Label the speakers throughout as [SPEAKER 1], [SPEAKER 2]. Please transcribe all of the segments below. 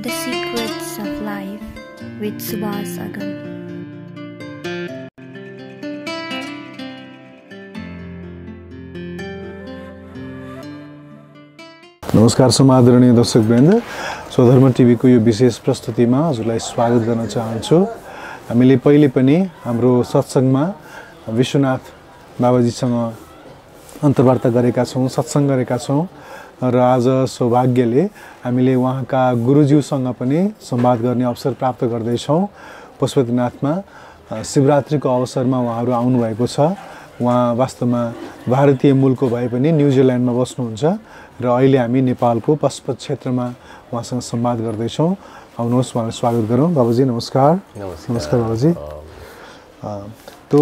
[SPEAKER 1] The Secrets of Life with Subhas Agam.
[SPEAKER 2] नमस्कार समादरणीय दर्शकवृन्द, स्वधर्म टिभीको यो विशेष प्रस्तुतिमा हजुरलाई स्वागत गर्न चाहन्छु। हामीले पहिले पनि हाम्रो सत्संगमा विश्वनाथ बाबाजीसँग अन्तर्वार्ता गरेका छौँ, सत्संग गरेका छौँ र आज सौभाग्यले हामीले उहाँका गुरुज्यूसँग पनि संवाद गर्ने अवसर प्राप्त गर्दैछौँ। पशुपतिनाथमा शिवरात्रिको अवसरमा उहाँहरू आउनुभएको छ। उहाँ वास्तवमा भारतीय मूलको भए पनि न्युजिल्यान्डमा बस्नुहुन्छ र अहिले हामी नेपालको पशुपत क्षेत्रमा उहाँसँग संवाद गर्दैछौँ। आउनुहोस्, उहाँलाई स्वागत गरौँ। बाबूजी नमस्कार। नमस्कार बाबूजी। तो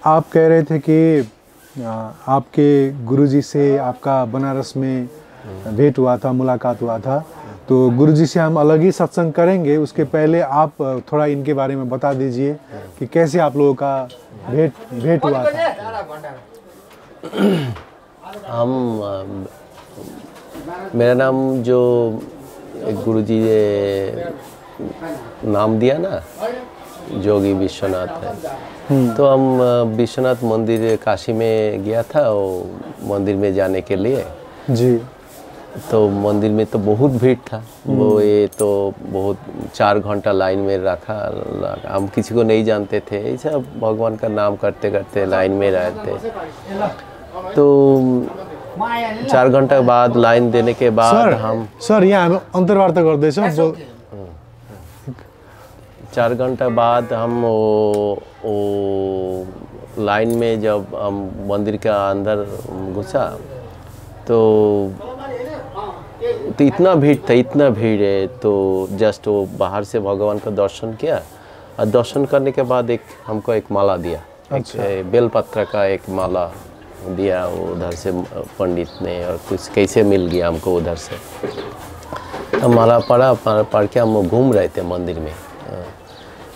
[SPEAKER 2] आप कह रहे थे कि आपके गुरुजी से आपका बनारस में भेंट हुआ था, मुलाकात हुआ था। तो गुरुजी से हम अलग ही सत्संग करेंगे, उसके पहले आप थोड़ा इनके बारे में बता दीजिए कि कैसे आप लोगों का भेंट हुआ था।
[SPEAKER 3] मेरा नाम जो गुरुजी ने नाम दिया ना, जोगी विश्वनाथ है। तो हम विश्वनाथ मंदिर काशी में गया था, वो मंदिर में जाने के लिए
[SPEAKER 2] जी। तो
[SPEAKER 3] मंदिर में तो बहुत भीड़ था। वो ये तो बहुत 4 घंटा लाइन में रखा। हम किसी को नहीं जानते थे, ऐसा भगवान का नाम करते करते लाइन में रहते। तो 4 घंटा बाद लाइन देने के बाद
[SPEAKER 2] सर यहाँ अंतर्वार्ता गर्दैछौँ।
[SPEAKER 3] 4 घंटा बाद हम वो लाइन में जब हम मंदिर का अंदर घुसा तो इतना भीड़ है। तो जस्ट वो बाहर से भगवान का दर्शन किया और दर्शन करने के बाद हमको एक माला दिया।
[SPEAKER 2] अच्छा।
[SPEAKER 3] एक बेलपत्र का एक माला दिया उधर से पंडित ने, और कुछ कैसे मिल गया हमको उधर से। तो माला पढ़ के हम घूम रहे थे मंदिर में।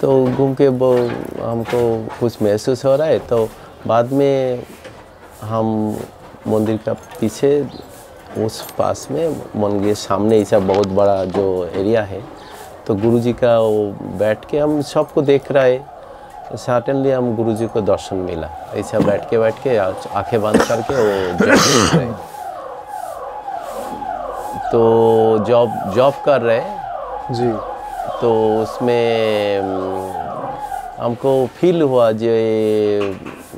[SPEAKER 3] तो घूम के वो हमको कुछ महसूस हो रहा है। तो बाद में हम मंदिर का पीछे उस पास में मंदिर के सामने ऐसा बहुत बड़ा जो एरिया है, तो गुरुजी का वो बैठ के हम सबको देख रहे। सडनली हम गुरुजी को दर्शन मिला। ऐसा बैठ के आंखें बंद करके वो जॉब कर रहे। तो जॉब कर रहे
[SPEAKER 2] जी।
[SPEAKER 3] तो उसमें हमको फील हुआ जो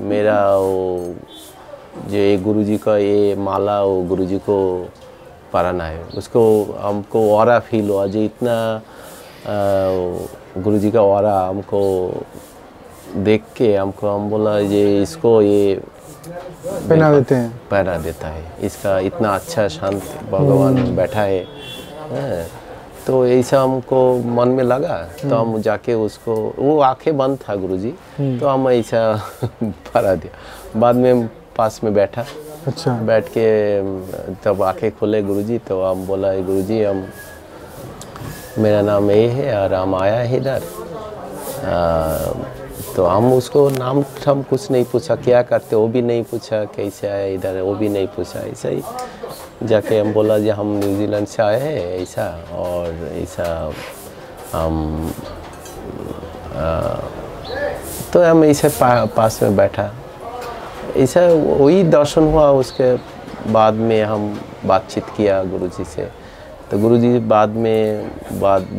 [SPEAKER 3] मेरा वो जो गुरुजी का ये माला वो गुरुजी को पहनाना है, उसको हमको ऑरा फील हुआ। जो इतना गुरुजी का ऑरा हमको देख के हम बोला ये इसको ये
[SPEAKER 2] पहना
[SPEAKER 3] देता है। इसका इतना अच्छा शांत भगवान बैठा है। तो ऐसा हमको मन में लगा। तो हम जाके उसको, वो आंखें बंद था गुरुजी, तो हम ऐसा पहना दिया। बाद में पास में बैठा।
[SPEAKER 2] अच्छा।
[SPEAKER 3] बैठ के तब आंखें खोले गुरुजी, तो हम बोला गुरुजी मेरा नाम ये है और हम आया है इधर। तो हम उसको नाम हम कुछ नहीं पूछा, क्या करते वो भी नहीं पूछा, कैसे आया इधर वो भी नहीं पूछा। ऐसा ही जाके हम बोला जी हम न्यूजीलैंड से आए हैं ऐसा, और ऐसा हम तो हम ऐसे पास में बैठा। ऐसा वही दर्शन हुआ। उसके बाद में हम बातचीत किया गुरुजी से। तो गुरुजी बाद में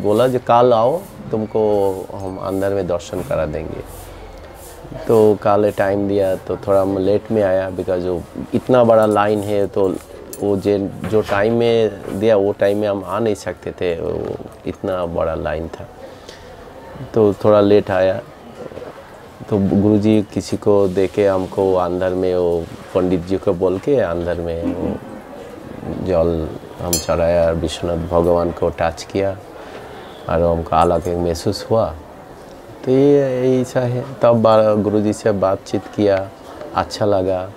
[SPEAKER 3] बोला जो कल आओ, तुमको हम अंदर में दर्शन करा देंगे। तो कल टाइम दिया, तो थोड़ा हम लेट में आया बिकॉज वो इतना बड़ा लाइन है। तो वो जो टाइम में दिया वो टाइम में हम आ नहीं सकते थे, वो इतना बड़ा लाइन था। तो थोड़ा लेट आया। तो गुरुजी किसी को देके हमको अंदर में वो पंडित जी को बोल के अंदर में वो जल हम चढ़ाया, विश्वनाथ भगवान को टच किया और हमको अलग महसूस हुआ। तो ये ऐसा है। तब गुरुजी से बातचीत किया, अच्छा लगा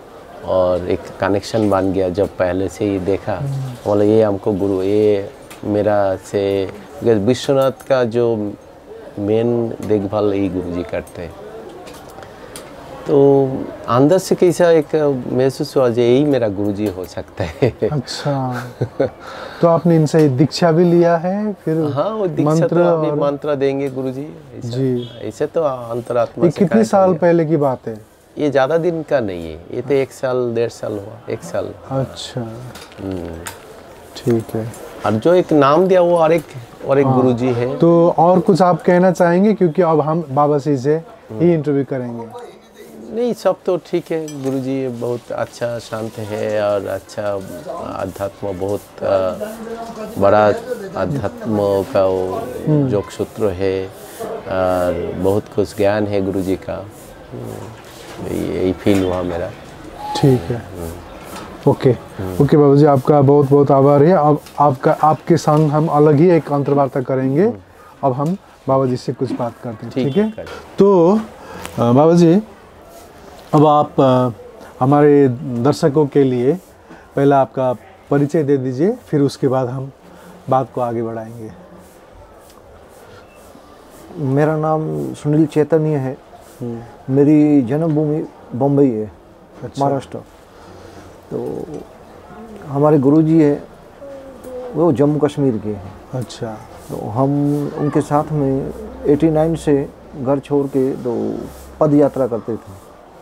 [SPEAKER 3] और एक कनेक्शन बन गया। जब पहले से ही देखा बोला ये हमको गुरु, ये मेरा से विश्वनाथ का जो मेन देखभाल यही गुरुजी करते हैं। तो अंदर से कैसा एक महसूस हुआ, यही मेरा गुरुजी हो सकता है।
[SPEAKER 2] अच्छा, तो आपने इनसे दीक्षा भी लिया है फिर?
[SPEAKER 3] हाँ, वो दीक्षा तो अभी मंत्र देंगे गुरुजी
[SPEAKER 2] जी।
[SPEAKER 3] ऐसे तो अंतरात्मा से।
[SPEAKER 2] कितने साल पहले की बात है?
[SPEAKER 3] ये ज़्यादा दिन का नहीं है, ये तो 1 साल 1.5 साल हुआ, 1 साल।
[SPEAKER 2] अच्छा, ठीक है।
[SPEAKER 3] और जो एक नाम दिया वो और एक गुरुजी है।
[SPEAKER 2] तो और कुछ आप कहना चाहेंगे, क्योंकि अब हम बाबा जी से ही इंटरव्यू करेंगे?
[SPEAKER 3] नहीं, सब तो ठीक है। गुरुजी बहुत अच्छा शांत है और अच्छा अध्यात्म, बहुत बड़ा अध्यात्म का वो योग सूत्र है और बहुत कुछ ज्ञान है गुरुजी का। यही फील हुआ मेरा।
[SPEAKER 2] ठीक है, ओके ओके बाबा जी, आपका बहुत बहुत आभार है। अब आपके संग हम अलग ही एक अंतर्वार्ता करेंगे। अब हम बाबा जी से कुछ बात करते हैं, ठीक है? तो बाबा जी, अब आप हमारे दर्शकों के लिए पहला आपका परिचय दे दीजिए, फिर उसके बाद हम बात को आगे बढ़ाएंगे।
[SPEAKER 4] मेरा नाम सुनील चैतन्य है। मेरी जन्मभूमि बम्बई है। अच्छा। महाराष्ट्र। तो हमारे गुरुजी है वो जम्मू कश्मीर के हैं।
[SPEAKER 2] अच्छा।
[SPEAKER 4] तो हम उनके साथ में 89 से घर छोड़ के तो पद यात्रा करते थे।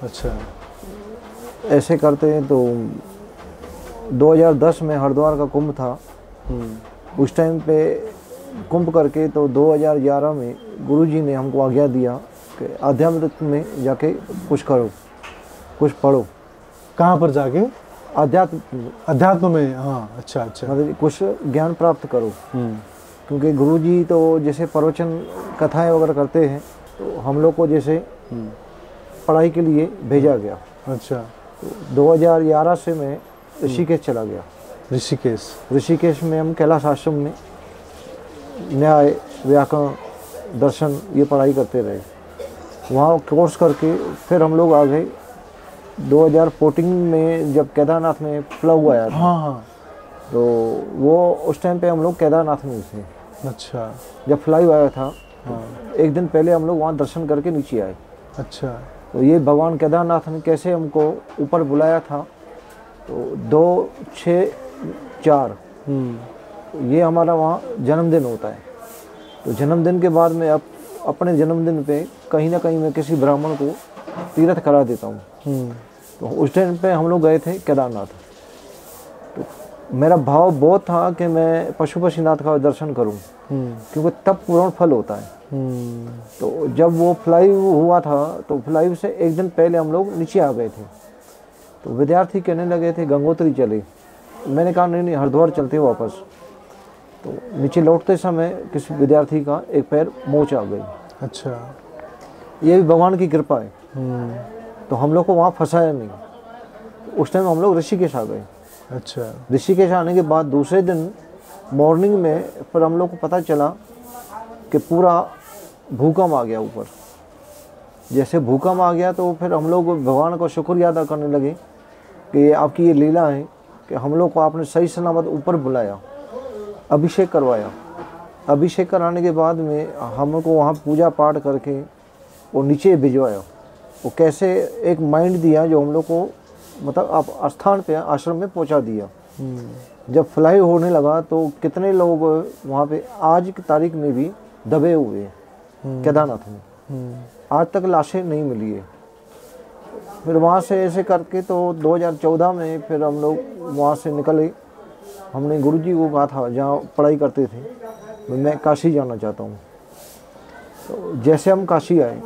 [SPEAKER 2] अच्छा।
[SPEAKER 4] ऐसे करते हैं तो 2010 में हरिद्वार का कुंभ था। उस टाइम पे कुंभ करके तो 2011 में गुरुजी ने हमको आज्ञा दिया कि आध्यात्म में जाके कुछ करो, कुछ पढ़ो।
[SPEAKER 2] कहाँ पर जाके? अध्यात्म में। हाँ, अच्छा अच्छा।
[SPEAKER 4] मतलब कुछ ज्ञान प्राप्त करो। क्योंकि गुरुजी तो जैसे प्रवचन कथाएं वगैरह करते हैं, तो हम लोग को जैसे पढ़ाई के लिए भेजा गया।
[SPEAKER 2] अच्छा।
[SPEAKER 4] तो 2011 से मैं ऋषिकेश चला गया। ऋषिकेश में हम कैलाश आश्रम में न्याय, व्याकरण, दर्शन ये पढ़ाई करते रहे। वहाँ कोर्स करके फिर हम लोग आ गए 2014 में, जब केदारनाथ में फ्लड आया था।
[SPEAKER 2] हाँ हाँ।
[SPEAKER 4] तो वो उस टाइम पे हम लोग केदारनाथ में थे।
[SPEAKER 2] अच्छा।
[SPEAKER 4] जब फ्लाई आया था,
[SPEAKER 2] हाँ।
[SPEAKER 4] एक दिन पहले हम लोग वहाँ दर्शन करके नीचे आए।
[SPEAKER 2] अच्छा।
[SPEAKER 4] तो ये भगवान केदारनाथ ने कैसे हमको ऊपर बुलाया था, तो 2, 6, 4 ये हमारा वहाँ जन्मदिन होता है। तो जन्मदिन के बाद में अब अपने जन्मदिन पे कहीं ना कहीं मैं किसी ब्राह्मण को तीर्थ करा देता हूँ। तो उस टाइम पे हम लोग गए थे केदारनाथ। तो मेरा भाव बहुत था कि मैं पशुपतिनाथ का दर्शन करूँ, क्योंकि तब पूर्ण फल होता है। तो जब वो फ्लाई हुआ था, तो फ्लाई से एक दिन पहले हम लोग नीचे आ गए थे। तो विद्यार्थी कहने लगे थे गंगोत्री चले। मैंने कहा नहीं, हरिद्वार चलते वापस। तो नीचे लौटते समय किसी विद्यार्थी का एक पैर मोच आ गई।
[SPEAKER 2] अच्छा।
[SPEAKER 4] ये भी भगवान की कृपा है। तो हम लोग को वहाँ फंसाया नहीं। उस टाइम हम लोग ऋषिकेश आ गए।
[SPEAKER 2] अच्छा।
[SPEAKER 4] ऋषिकेश आने के बाद दूसरे दिन मॉर्निंग में फिर हम लोग को पता चला कि पूरा भूकंप आ गया ऊपर। जैसे भूकंप आ गया तो फिर हम लोग भगवान का शुक्रिया अदा करने लगे कि आपकी ये लीला है कि हम लोग को आपने सही सलामत ऊपर बुलाया, अभिषेक करवाया। अभिषेक कराने के बाद में हमको वहाँ पूजा पाठ करके वो नीचे भिजवाया। वो कैसे एक माइंड दिया जो हम लोग को मतलब आप स्थान पे आश्रम में पहुँचा दिया। जब फ्लाई होने लगा तो कितने लोग वहाँ पे आज की तारीख में भी दबे हुए हैं केदारनाथ में। आज तक लाशें नहीं मिली है। फिर वहाँ से ऐसे करके तो 2014 में फिर हम लोग वहाँ से निकले। हमने गुरुजी को कहा था जहाँ पढ़ाई करते थे, मैं काशी जाना चाहता हूँ। तो जैसे हम काशी आए,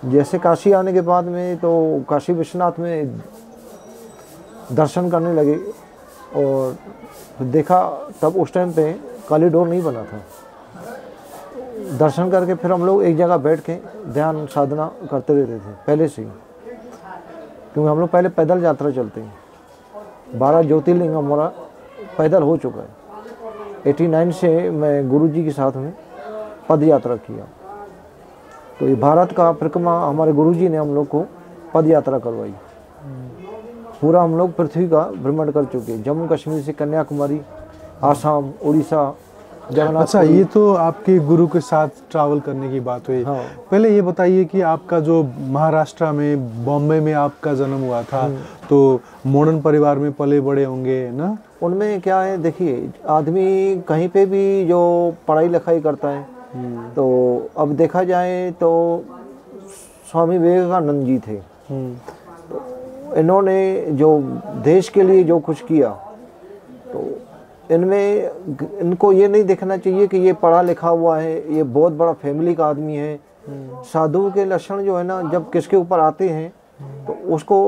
[SPEAKER 4] जैसे काशी आने के बाद में तो काशी विश्वनाथ में दर्शन करने लगे और देखा तब उस टाइम पे कॉरिडोर नहीं बना था। दर्शन करके फिर हम लोग एक जगह बैठ के ध्यान साधना करते रहते थे पहले से ही, क्योंकि हम लोग पहले पैदल यात्रा चलते हैं। 12 ज्योतिर्लिंग हमारा पैदल हो चुका है। 89 से मैं गुरुजी के साथ में पद यात्रा किया। तो ये भारत का परिक्रमा हमारे गुरुजी ने हम लोग को पद यात्रा करवाई। पूरा हम लोग पृथ्वी का भ्रमण कर चुके हैं, जम्मू कश्मीर से कन्याकुमारी, आसाम, उड़ीसा, जगन्नाथ।
[SPEAKER 2] अच्छा, ये तो आपके गुरु के साथ ट्रैवल करने की बात हुई।
[SPEAKER 4] हाँ।
[SPEAKER 2] पहले ये बताइए कि आपका जो महाराष्ट्र में, बॉम्बे में आपका जन्म हुआ था, तो मॉडर्न परिवार में पले बड़े होंगे ना?
[SPEAKER 4] उनमें क्या है, देखिए आदमी कहीं पे भी जो पढ़ाई लिखाई करता है, तो अब देखा जाए तो स्वामी विवेकानंद जी थे, तो इन्होंने जो देश के लिए जो कुछ किया, तो इनमें इनको ये नहीं देखना चाहिए कि ये पढ़ा लिखा हुआ है, ये बहुत बड़ा फैमिली का आदमी है। साधु के लक्षण जो है ना, जब किसके ऊपर आते हैं तो उसको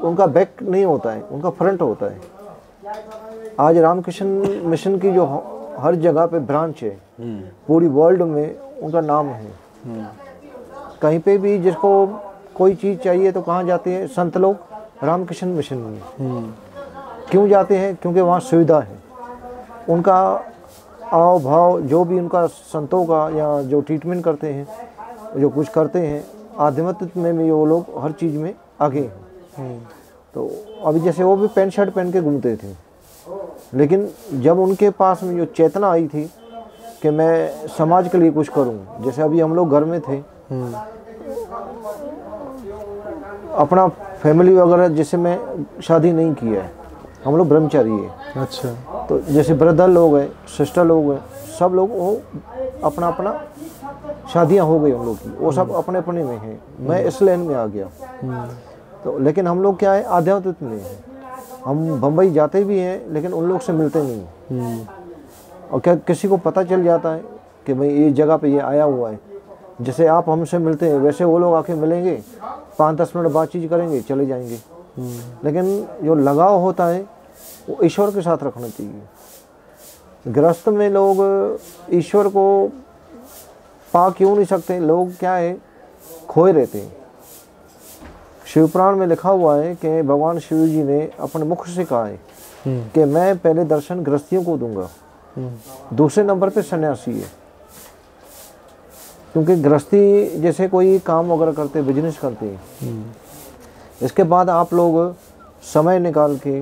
[SPEAKER 4] उनका बैक नहीं होता है, उनका फ्रंट होता है। आज रामकृष्ण मिशन की जो हर जगह पे ब्रांच है, पूरी वर्ल्ड में उनका नाम है। कहीं पे भी जिसको कोई चीज़ चाहिए तो कहाँ जाते हैं संत लोग? रामकृष्ण मिशन में। क्यों जाते हैं? क्योंकि वहाँ सुविधा है। उनका आव भाव जो भी उनका संतों का, या जो ट्रीटमेंट करते हैं, जो कुछ करते हैं, आध्यात्मिक में भी वो लोग हर चीज़ में आगे हैं। तो अभी जैसे वो भी पैंट शर्ट पहन के घूमते थे, लेकिन जब उनके पास में जो चेतना आई थी कि मैं समाज के लिए कुछ करूं, जैसे अभी हम लोग घर में थे, अपना फैमिली वगैरह, जैसे मैं शादी नहीं किया है, हम लोग ब्रह्मचारी है।
[SPEAKER 2] अच्छा।
[SPEAKER 4] तो जैसे ब्रदर लोग हैं, सिस्टर लोग हैं, सब लोग वो अपना अपना शादियां हो गई हम लोग की, वो सब अपने अपने में हैं। मैं इस लाइन में आ गया। तो लेकिन हम लोग क्या है, आध्यात्मिक में है। हम बम्बई जाते भी हैं लेकिन उन लोग से मिलते नहीं। और क्या किसी को पता चल जाता है कि भाई ये जगह पे ये आया हुआ है, जैसे आप हमसे मिलते हैं वैसे वो लोग आके मिलेंगे, 5-10 मिनट बातचीत करेंगे, चले जाएंगे। लेकिन जो लगाव होता है वो ईश्वर के साथ रखना चाहिए। गृहस्थ में लोग ईश्वर को पा क्यों नहीं सकते? लोग क्या है, खोए रहते हैं। शिवपुराण में लिखा हुआ है कि भगवान शिव जी ने अपने मुख से कहा है कि मैं पहले दर्शन गृहस्थियों को दूंगा, दूसरे नंबर पे सन्यासी है। क्योंकि गृहस्थी जैसे कोई काम वगैरह करते, बिजनेस करते हैं, इसके बाद आप लोग समय निकाल के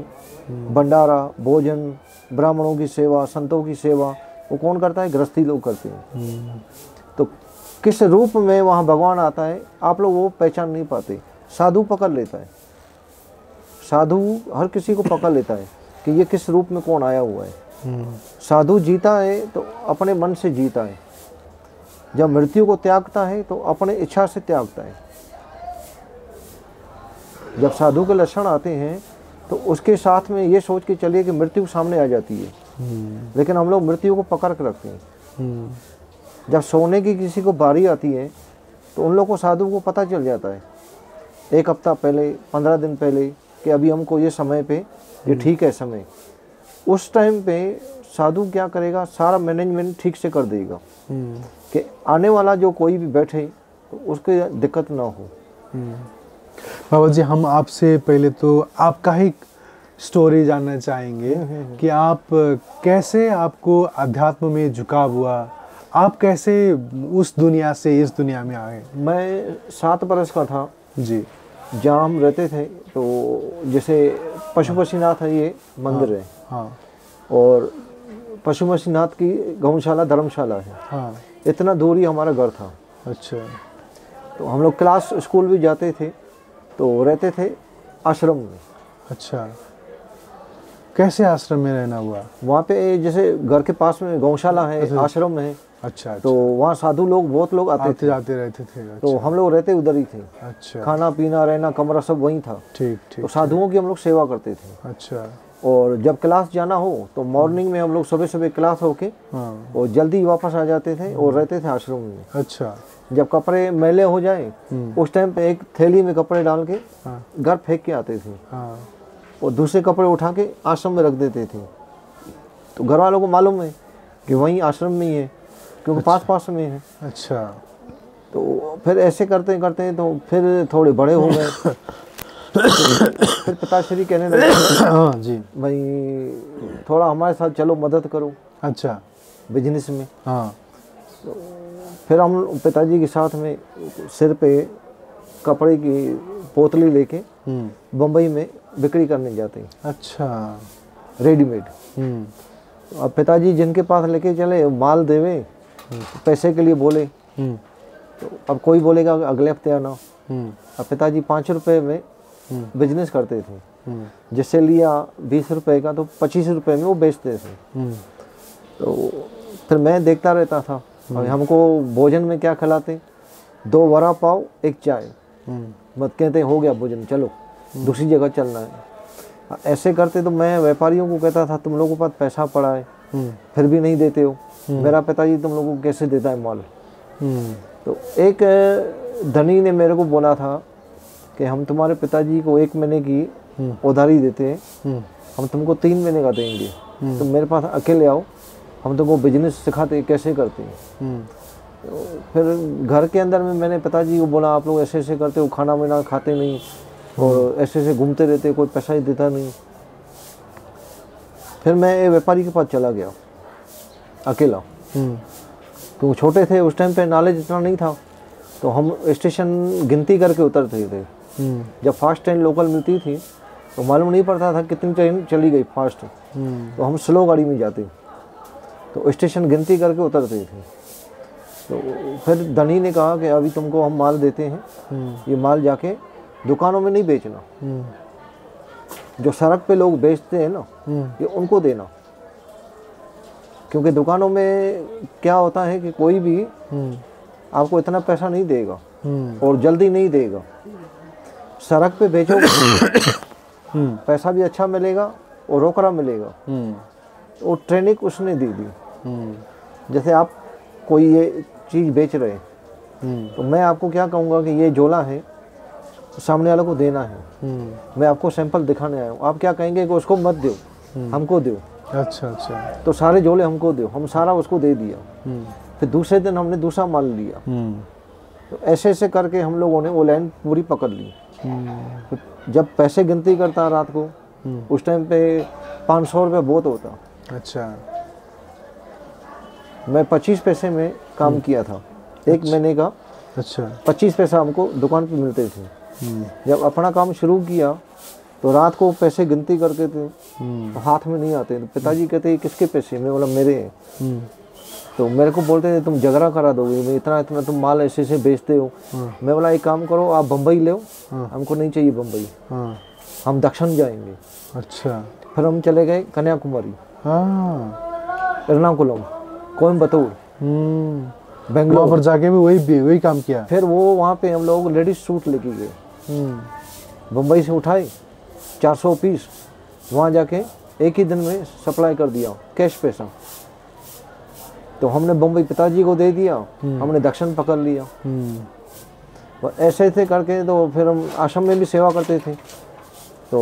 [SPEAKER 4] भंडारा, भोजन, ब्राह्मणों की सेवा, संतों की सेवा, वो कौन करता है? गृहस्थी लोग करते हैं। तो किस रूप में वहाँ भगवान आता है, आप लोग वो पहचान नहीं पाते। साधु पकड़ लेता है, साधु हर किसी को पकड़ लेता है कि ये किस रूप में कौन आया हुआ है। साधु जीता है तो अपने मन से जीता है, जब मृत्यु को त्यागता है तो अपने इच्छा से त्यागता है। जब साधु के लक्षण आते हैं तो उसके साथ में ये सोच के चलिए कि मृत्यु सामने आ जाती है, लेकिन हम लोग मृत्यु को पकड़ के रखते हैं। जब सोने की किसी को बारी आती है तो उन लोगों को, साधु को पता चल जाता है 1 हफ्ता पहले, 15 दिन पहले, कि अभी हमको ये समय पे ये ठीक है समय। उस टाइम पे साधु क्या करेगा, सारा मैनेजमेंट ठीक से कर देगा कि आने वाला जो कोई भी बैठे तो उसको दिक्कत ना हो।
[SPEAKER 2] बाबा जी, हम आपसे पहले तो आपका ही स्टोरी जानना चाहेंगे कि आप कैसे, आपको अध्यात्म में झुकाव हुआ, आप कैसे उस दुनिया से इस दुनिया में आए?
[SPEAKER 4] मैं 7 बरस का था
[SPEAKER 2] जी,
[SPEAKER 4] जहाँ हम रहते थे, तो जैसे पशुपतिनाथ है, ये मंदिर है।
[SPEAKER 2] हाँ।
[SPEAKER 4] और पशुपतिनाथ की गौशाला, धर्मशाला है।
[SPEAKER 2] हाँ।
[SPEAKER 4] इतना दूरी हमारा घर था।
[SPEAKER 2] अच्छा।
[SPEAKER 4] तो हम लोग क्लास स्कूल भी जाते थे, तो रहते थे आश्रम में।
[SPEAKER 2] अच्छा, कैसे आश्रम में रहना हुआ?
[SPEAKER 4] वहाँ पे जैसे घर के पास में गौशाला है, आश्रम है।
[SPEAKER 2] अच्छा।
[SPEAKER 4] तो वहाँ साधु लोग, बहुत लोग आते
[SPEAKER 2] जाते रहते थे। अच्छा।
[SPEAKER 4] तो हम लोग रहते उधर ही थे।
[SPEAKER 2] अच्छा।
[SPEAKER 4] खाना पीना, रहना, कमरा सब वहीं था।
[SPEAKER 2] ठीक ठीक।
[SPEAKER 4] तो साधुओं की हम लोग सेवा करते थे।
[SPEAKER 2] अच्छा।
[SPEAKER 4] और जब क्लास जाना हो तो मॉर्निंग में हम लोग सुबह सुबह क्लास होके और जल्दी वापस आ जाते थे और रहते थे आश्रम में।
[SPEAKER 2] अच्छा।
[SPEAKER 4] जब कपड़े मैले हो जाए उस टाइम पे एक थैली में कपड़े डाल के घर फेंक के आते थे और दूसरे कपड़े उठा के आश्रम में रख देते थे। तो घर वालों को मालूम है कि वहीं आश्रम में ही है, क्योंकि पास में है।
[SPEAKER 2] अच्छा।
[SPEAKER 4] तो फिर ऐसे करते करते तो फिर थोड़े बड़े हो गए। फिर पिताश्री कहने लगे,
[SPEAKER 2] हाँ जी,
[SPEAKER 4] भाई थोड़ा हमारे साथ चलो, मदद करो।
[SPEAKER 2] अच्छा।
[SPEAKER 4] बिजनेस में।
[SPEAKER 2] हाँ।
[SPEAKER 4] तो फिर हम पिताजी के साथ में सिर पे कपड़े की पोतली लेके बम्बई में बिक्री करने जाते हैं।
[SPEAKER 2] अच्छा।
[SPEAKER 4] रेडीमेड। अब पिताजी जिनके पास लेके चले माल देवे, पैसे के लिए बोले, तो अब कोई बोलेगा अगले हफ्ते आना। अब पिताजी 5 रुपए में बिजनेस करते थे, जिससे लिया 20 रुपए का तो 25 रुपए में वो बेचते थे। तो फिर मैं देखता रहता था। और हमको भोजन में क्या खिलाते, 2 वड़ा पाव 1 चाय, मत कहते हो गया भोजन, चलो दूसरी जगह चलना है। ऐसे करते तो मैं व्यापारियों को कहता था तुम लोगों के पास पैसा पड़ा है फिर भी नहीं देते हो, मेरा पिताजी तुम लोगों को कैसे देता है माल। तो एक धनी ने मेरे को बोला था कि हम तुम्हारे पिताजी को 1 महीने की उधारी देते हैं, हम तुमको 3 महीने का देंगे, तुम मेरे पास अकेले आओ, हम तुमको बिजनेस सिखाते कैसे करते हैं। तो फिर घर के अंदर में मैंने पिताजी को बोला आप लोग ऐसे ऐसे करते हो, खाना वाना खाते नहीं और ऐसे ऐसे घूमते रहते, कोई पैसा ही देता नहीं। फिर मैं एक व्यापारी के पास चला गया अकेला, क्योंकि छोटे थे उस टाइम पे, नॉलेज इतना नहीं था। तो हम स्टेशन गिनती करके उतरते थे। जब फास्ट ट्रेन लोकल मिलती थी तो मालूम नहीं पड़ता था कितनी ट्रेन चली गई फास्ट, तो हम स्लो गाड़ी में जाते, तो स्टेशन गिनती करके उतरते थे। तो फिर धनी ने कहा कि अभी तुमको हम माल देते हैं, ये माल जाके दुकानों में नहीं बेचना, जो सड़क पे लोग बेचते हैं ना ये उनको देना, क्योंकि दुकानों में क्या होता है कि कोई भी आपको इतना पैसा नहीं देगा और जल्दी नहीं देगा। सड़क पे बेचोगे पैसा भी अच्छा मिलेगा और रोकड़ा मिलेगा। वो ट्रेनिंग उसने दी थी। जैसे आप कोई ये चीज़ बेच रहे हैं तो मैं आपको क्या कहूँगा कि ये झोला है, सामने वाले को देना है, मैं आपको सैंपल दिखाने आया हूँ, आप क्या कहेंगे कि उसको मत दो, हमको दो।
[SPEAKER 2] अच्छा अच्छा।
[SPEAKER 4] तो सारे झोले हमको दो, हम सारा उसको दे दिया। फिर दूसरे दिन हमने दूसरा माल लिया। तो ऐसे ऐसे करके हम लोगों ने वो लाइन पूरी पकड़ ली। तो जब पैसे गिनती करता रात को, उस टाइम पे 500 रुपये बहुत होता।
[SPEAKER 2] अच्छा।
[SPEAKER 4] मैं 25 पैसे में काम किया था, 1 महीने का।
[SPEAKER 2] अच्छा।
[SPEAKER 4] 25 पैसा हमको दुकान पे मिलते थे। जब अपना काम शुरू किया तो रात को पैसे गिनती करते थे, तो हाथ में नहीं आते। तो पिताजी कहते किसके पैसे? मैं बोला मेरे हैं। तो मेरे को बोलते थे तुम झगड़ा करा दोगे, मैं इतना इतना तुम माल ऐसे ऐसे बेचते हो। मैं बोला एक काम करो, आप बम्बई लो, हमको नहीं चाहिए बम्बई, हम दक्षिण जाएंगे।
[SPEAKER 2] अच्छा।
[SPEAKER 4] फिर हम चले गए कन्याकुमारी, एर्नाकुलम, कोयम्बतूर, बेंगलोर।
[SPEAKER 2] वहाँ पर जाके भी वही काम किया।
[SPEAKER 4] फिर वो वहाँ पे हम लोग लेडीज सूट लेके गए, बम्बई से उठाए 400 पीस, वहाँ जाके एक ही दिन में सप्लाई कर दिया, कैश पैसा। तो हमने बम्बई पिताजी को दे दिया, हमने दक्षिण पकड़ लिया। ऐसे थे करके तो फिर हम आश्रम में भी सेवा करते थे। तो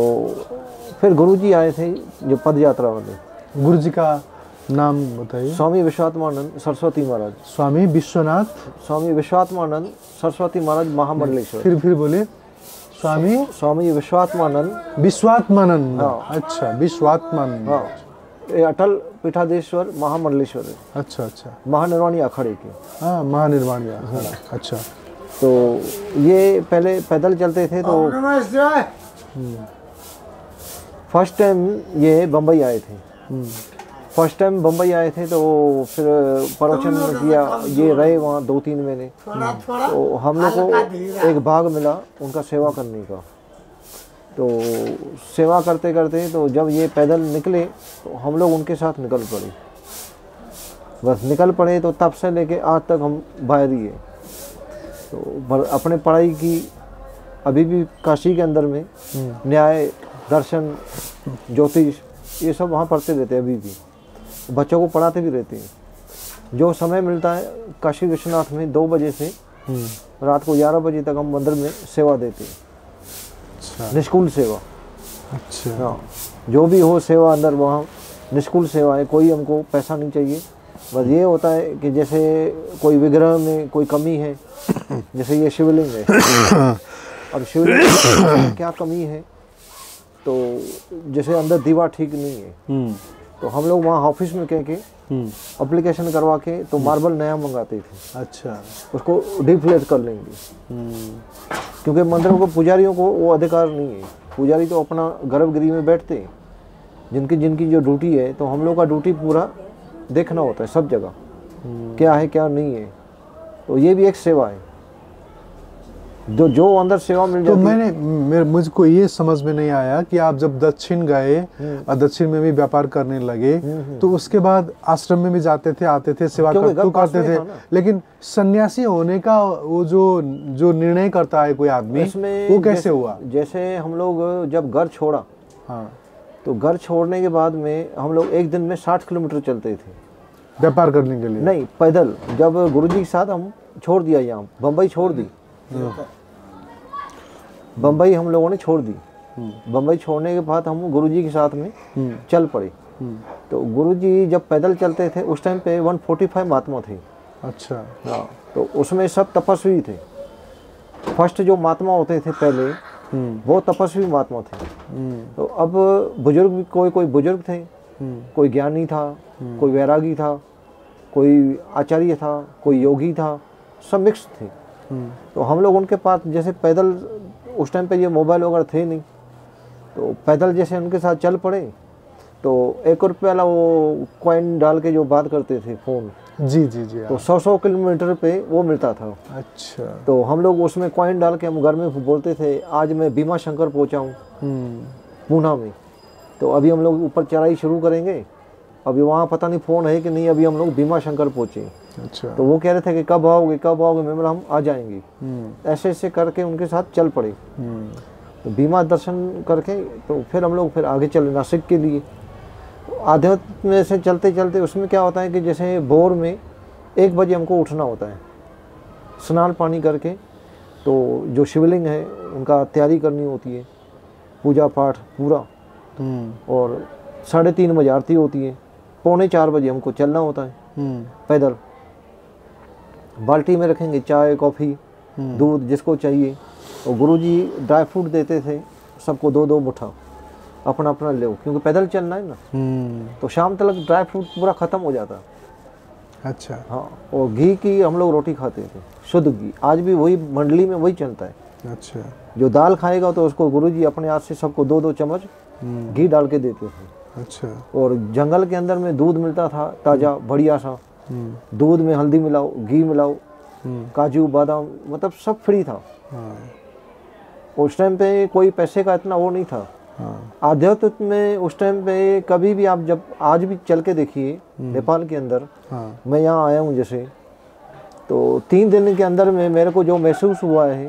[SPEAKER 4] फिर गुरुजी आए थे जो पद यात्रा वाले।
[SPEAKER 2] गुरुजी का नाम बताइए।
[SPEAKER 4] स्वामी विश्वात्मानंद सरस्वती महाराज।
[SPEAKER 2] स्वामी विश्वनाथ,
[SPEAKER 4] स्वामी विश्वात्मानंद सरस्वती महाराज महामंडलेश्वर।
[SPEAKER 2] फिर बोले
[SPEAKER 4] स्वामी विश्वात्मानंद।
[SPEAKER 2] विश्वात्मानंद।
[SPEAKER 4] हाँ।
[SPEAKER 2] अच्छा, विश्वात्मानंद।
[SPEAKER 4] हाँ, ये अटल पीठाधीश्वर महामंडलेश्वर है।
[SPEAKER 2] अच्छा अच्छा।
[SPEAKER 4] महानिर्वाणी अखाड़े के।
[SPEAKER 2] हाँ, महानिर्वाणी अखाड़ा। अच्छा।
[SPEAKER 4] तो ये पहले पैदल चलते थे। तो फर्स्ट टाइम ये बम्बई आए थे। फर्स्ट टाइम बम्बई आए थे तो फिर प्रवचन किया, ये रहे वहाँ 2-3 महीने। तो हम लोग को एक भाग मिला उनका सेवा करने का। तो सेवा करते करते तो जब ये पैदल निकले तो हम लोग उनके साथ निकल पड़े। बस निकल पड़े तो तब से लेके आज तक हम बाहर ही है। तो अपने पढ़ाई की अभी भी काशी के अंदर में न्याय, दर्शन, ज्योतिष ये सब वहाँ पढ़ते रहते हैं। अभी भी बच्चों को पढ़ाते भी रहते हैं। जो समय मिलता है काशी विश्वनाथ में 2 बजे से रात को 11 बजे तक हम मंदिर में सेवा देते हैं।
[SPEAKER 2] अच्छा।
[SPEAKER 4] निष्कुल सेवा।
[SPEAKER 2] अच्छा।
[SPEAKER 4] हाँ, जो भी हो सेवा अंदर वहाँ निष्कुल सेवा है, कोई हमको पैसा नहीं चाहिए। बस ये होता है कि जैसे कोई विग्रह में कोई कमी है, जैसे ये शिवलिंग है, अब शिवलिंग में क्या कमी है, तो जैसे अंदर दीवार ठीक नहीं है, तो हम लोग वहाँ ऑफिस में कह के एप्लीकेशन करवा के तो मार्बल नया मंगाते थे।
[SPEAKER 2] अच्छा।
[SPEAKER 4] उसको डिफ्लेट कर लेंगे, क्योंकि मंदिरों को पुजारियों को वो अधिकार नहीं है। पुजारी तो अपना गर्भगृह में बैठते हैं, जिनकी जिनकी जो ड्यूटी है, तो हम लोग का ड्यूटी पूरा देखना होता है सब जगह क्या है क्या नहीं है। तो ये भी एक सेवा है, जो अंदर सेवा मिल
[SPEAKER 2] तो
[SPEAKER 4] जाती है।
[SPEAKER 2] मुझको ये समझ में नहीं आया कि आप जब दक्षिण गए और दक्षिण में भी व्यापार करने लगे, तो उसके बाद आश्रम में भी जाते थे, आते थे, सेवा करते थे, लेकिन सन्यासी होने का वो जो निर्णय करता है कोई आदमी, वो कैसे हुआ?
[SPEAKER 4] जैसे हम लोग जब घर छोड़ा,
[SPEAKER 2] हाँ,
[SPEAKER 4] तो घर छोड़ने के बाद में हम लोग एक दिन में 60 किलोमीटर चलते थे
[SPEAKER 2] व्यापार करने के लिए।
[SPEAKER 4] नहीं, पैदल। जब गुरुजी के साथ हम छोड़ दिया, यहाँ बम्बई छोड़ दी, बम्बई हम लोगों ने छोड़ दी। बम्बई छोड़ने के बाद हम गुरुजी के साथ में चल पड़े। तो गुरुजी जब पैदल चलते थे उस टाइम पे 145 महात्मा थे।
[SPEAKER 2] अच्छा।
[SPEAKER 4] हाँ, तो उसमें सब तपस्वी थे। फर्स्ट जो महात्मा होते थे पहले, वो तपस्वी महात्मा थे। तो अब बुजुर्ग भी कोई बुजुर्ग थे, कोई ज्ञानी था, कोई वैरागी था, कोई आचार्य था, कोई योगी था, सब मिक्स थे। तो हम लोग उनके पास जैसे पैदल, उस टाइम पे ये मोबाइल वगैरह थे नहीं, तो पैदल जैसे उनके साथ चल पड़े। तो 1 रुपये वाला वो कॉइन डाल के जो बात करते थे फ़ोन,
[SPEAKER 2] जी जी जी,
[SPEAKER 4] तो 100 किलोमीटर पे वो मिलता था।
[SPEAKER 2] अच्छा।
[SPEAKER 4] तो हम लोग उसमें कॉइन डाल के हम घर में बोलते थे, आज मैं भीमा शंकर पहुँचा हूँ पूना में, तो अभी हम लोग ऊपर चढ़ाई शुरू करेंगे, अभी वहाँ पता नहीं फ़ोन है कि नहीं, अभी हम लोग भीमा शंकर पहुँचे।
[SPEAKER 2] अच्छा।
[SPEAKER 4] तो वो कह रहे थे कि कब आओगे कब आओगे, मैं बोला हम आ जाएंगे। ऐसे ऐसे करके उनके साथ चल पड़े। तो भीमा दर्शन करके तो फिर हम लोग फिर आगे चले नासिक के लिए। आध्यात्म में से चलते चलते उसमें क्या होता है कि जैसे भोर में 1 बजे हमको उठना होता है, स्नान पानी करके, तो जो शिवलिंग है उनका तैयारी करनी होती है, पूजा पाठ पूरा, और 3:30 बजे आरती होती है, 3:45 बजे हमको चलना होता है पैदल। बाल्टी में रखेंगे चाय कॉफ़ी दूध जिसको चाहिए, और गुरुजी ड्राई फ्रूट देते थे सबको 2-2 मुट्ठा, अपना अपना लो, क्योंकि पैदल चलना है ना। तो शाम तक ड्राई फ्रूट पूरा ख़त्म हो जाता।
[SPEAKER 2] अच्छा।
[SPEAKER 4] हाँ, और घी की हम लोग रोटी खाते थे, शुद्ध घी। आज भी वही मंडली में वही चलता है।
[SPEAKER 2] अच्छा।
[SPEAKER 4] जो दाल खाएगा तो उसको गुरुजी अपने हाथ से सबको 2-2 चम्मच घी डाल के देते थे।
[SPEAKER 2] अच्छा।
[SPEAKER 4] और जंगल के अंदर में दूध मिलता था ताज़ा बढ़िया सा, दूध में हल्दी मिलाओ, घी मिलाओ, काजू बादाम, मतलब सब फ्री था। उस टाइम पे कोई पैसे का इतना वो नहीं था। आध्यात्म में उस टाइम पे कभी भी आप जब आज भी चल के देखिए नेपाल के अंदर, मैं यहाँ आया हूँ जैसे, तो 3 दिन के अंदर में मेरे को जो महसूस हुआ है,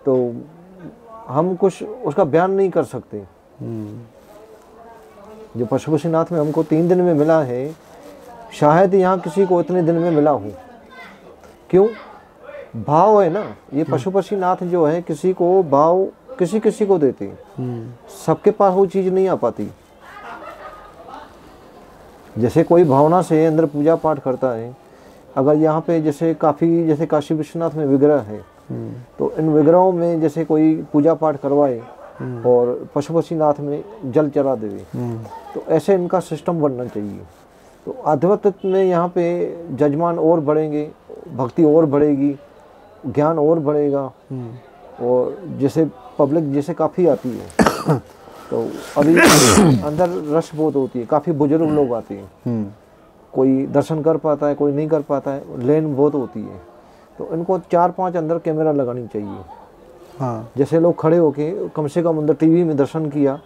[SPEAKER 4] तो हम कुछ उसका बयान नहीं कर सकते। जो पशुपतिनाथ में हमको 3 दिन में मिला है, शायद यहाँ किसी को इतने दिन में मिला हो। क्यों? भाव है ना, ये पशुपतिनाथ जो है किसी को भाव किसी किसी को देते हैं, सबके पास वो चीज़ नहीं आ पाती। जैसे कोई भावना से अंदर पूजा पाठ करता है, अगर यहाँ पे जैसे जैसे काशी विश्वनाथ में विग्रह है, तो इन विग्रहों में जैसे कोई पूजा पाठ करवाए और पशुपतिनाथ में जल चढ़ा देवे, तो ऐसे इनका सिस्टम बनना चाहिए। तो आध्यात्म में यहाँ पे जजमान और बढ़ेंगे, भक्ति और बढ़ेगी, ज्ञान और बढ़ेगा, और जैसे पब्लिक जैसे काफ़ी आती है, तो अभी अंदर रश बहुत होती है, काफ़ी बुजुर्ग लोग आते हैं, कोई दर्शन कर पाता है, कोई नहीं कर पाता है, लेन बहुत होती है। तो इनको 4-5 अंदर कैमरा लगानी चाहिए।
[SPEAKER 2] हाँ।
[SPEAKER 4] जैसे लोग खड़े होके कम से कम अंदर टीवी में दर्शन किया,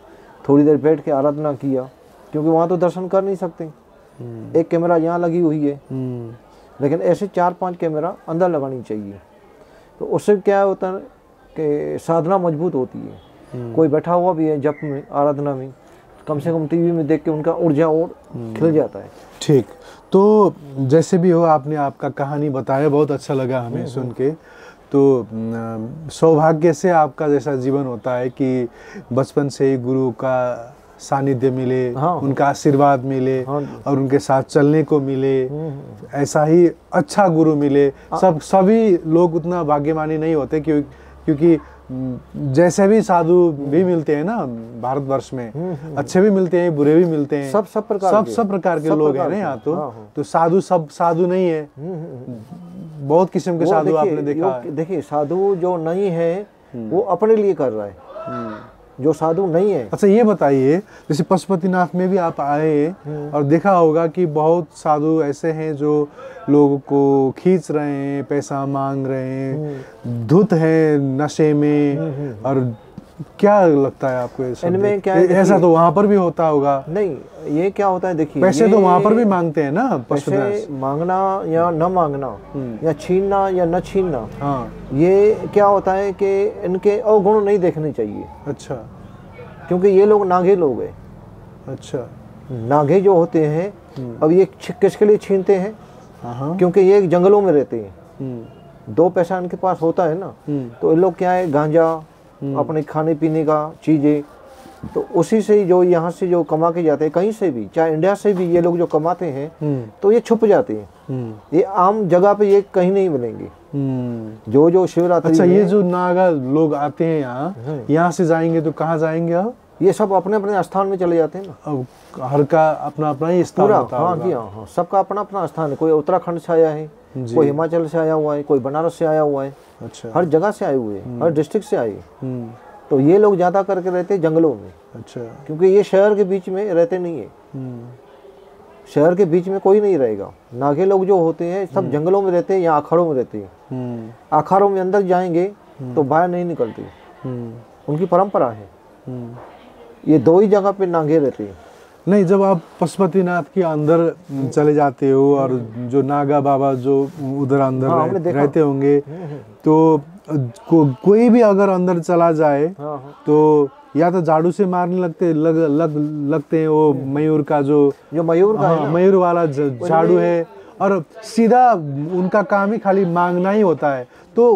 [SPEAKER 4] थोड़ी देर बैठ के आराधना किया, क्योंकि वहाँ तो दर्शन कर नहीं सकते। एक कैमरा यहाँ लगी हुई है, लेकिन ऐसे 4-5 कैमरा अंदर लगानी चाहिए। तो उससे क्या होता है कि साधना मजबूत होती है। कोई बैठा हुआ भी है जप में, आराधना में, कम से कम टीवी में देख के उनका ऊर्जा और खिल जाता है।
[SPEAKER 2] ठीक। तो जैसे भी हो, आपने आपका कहानी बताया, बहुत अच्छा लगा हमें सुन के। तो सौभाग्य से आपका जैसा जीवन होता है कि बचपन से ही गुरु का सानिध्य मिले, उनका आशीर्वाद मिले, और उनके साथ चलने को मिले, ऐसा ही अच्छा गुरु मिले। सभी लोग उतना भाग्यमानी नहीं होते, क्योंकि जैसे भी साधु भी मिलते हैं ना भारतवर्ष में, अच्छे भी मिलते हैं, बुरे भी मिलते हैं, सब प्रकार के लोग हैं ना यहाँ। तो साधु सब साधु नहीं है, बहुत किस्म के साधु आपने देखा है।
[SPEAKER 4] देखिए, साधु जो नहीं है वो अपने लिए कर रहा है, जो साधु नहीं है।
[SPEAKER 2] अच्छा ये बताइए, जैसे पशुपतिनाथ में भी आप आए और देखा होगा कि बहुत साधु ऐसे हैं जो लोगों को खींच रहे हैं, पैसा मांग रहे हैं, धुत है नशे में, और क्या लगता है आपको ऐसा?
[SPEAKER 4] इनमें क्या है,
[SPEAKER 2] ऐसा तो वहाँ पर भी होता होगा।
[SPEAKER 4] नहीं, ये क्या होता है देखिए,
[SPEAKER 2] पैसे तो वहाँ पर भी मांगते हैं ना,
[SPEAKER 4] पैसे मांगना या न मांगना या छीनना या न छीनना,
[SPEAKER 2] हाँ,
[SPEAKER 4] ये क्या होता है कि इनके अवगुण नहीं देखने चाहिए।
[SPEAKER 2] अच्छा,
[SPEAKER 4] क्योंकि ये लोग नागे लोग हैं।
[SPEAKER 2] अच्छा,
[SPEAKER 4] नागे जो होते हैं, अब ये किसके लिए छीनते हैं?
[SPEAKER 2] हाँ,
[SPEAKER 4] क्योंकि ये जंगलों में रहते हैं, 2 पैसा इनके पास होता है ना, तो ये लोग क्या है, गांजा, अपने खाने पीने का चीज़ें, तो उसी से ही जो यहाँ से जो कमा के जाते हैं, कहीं से भी, चाहे इंडिया से भी ये लोग जो कमाते हैं, तो ये छुप जाते हैं। ये आम जगह पे ये कहीं नहीं मिलेंगे। जो शिवरात्रि,
[SPEAKER 2] अच्छा, ये जो नागा लोग आते हैं यहाँ से जाएंगे तो कहाँ जाएंगे आप?
[SPEAKER 4] ये सब अपने अपने स्थान में चले जाते हैं ना।
[SPEAKER 2] अब हर का अपना अपना ही स्थान होता
[SPEAKER 4] हाँ जी, हाँ, सबका अपना अपना स्थान है। कोई उत्तराखंड से आया है, कोई हिमाचल से आया हुआ है, कोई बनारस से आया हुआ है। अच्छा, हर जगह से आए हुए हैं, हर डिस्ट्रिक्ट से आए। तो ये लोग ज्यादा करके रहते हैं जंगलों में। अच्छा, क्योंकि ये शहर के बीच में रहते नहीं है। शहर के बीच में कोई नहीं रहेगा। नागे लोग जो होते हैं सब जंगलों में रहते हैं या अखाड़ों में रहते हैं। अखाड़ों में अंदर जाएंगे तो बाहर नहीं निकलते, उनकी परंपरा है। ये 2 ही जगह पे नागे रहते हैं।
[SPEAKER 2] नहीं, जब आप पशुपतिनाथ के अंदर चले जाते हो और जो नागा बाबा जो उधर अंदर रहते होंगे, तो कोई भी अगर अंदर चला जाए तो या तो झाड़ू से मारने लगते हैं वो मयूर का जो मयूर का मयूर वाला झाड़ू है, और सीधा उनका काम ही खाली मांगना ही होता है। तो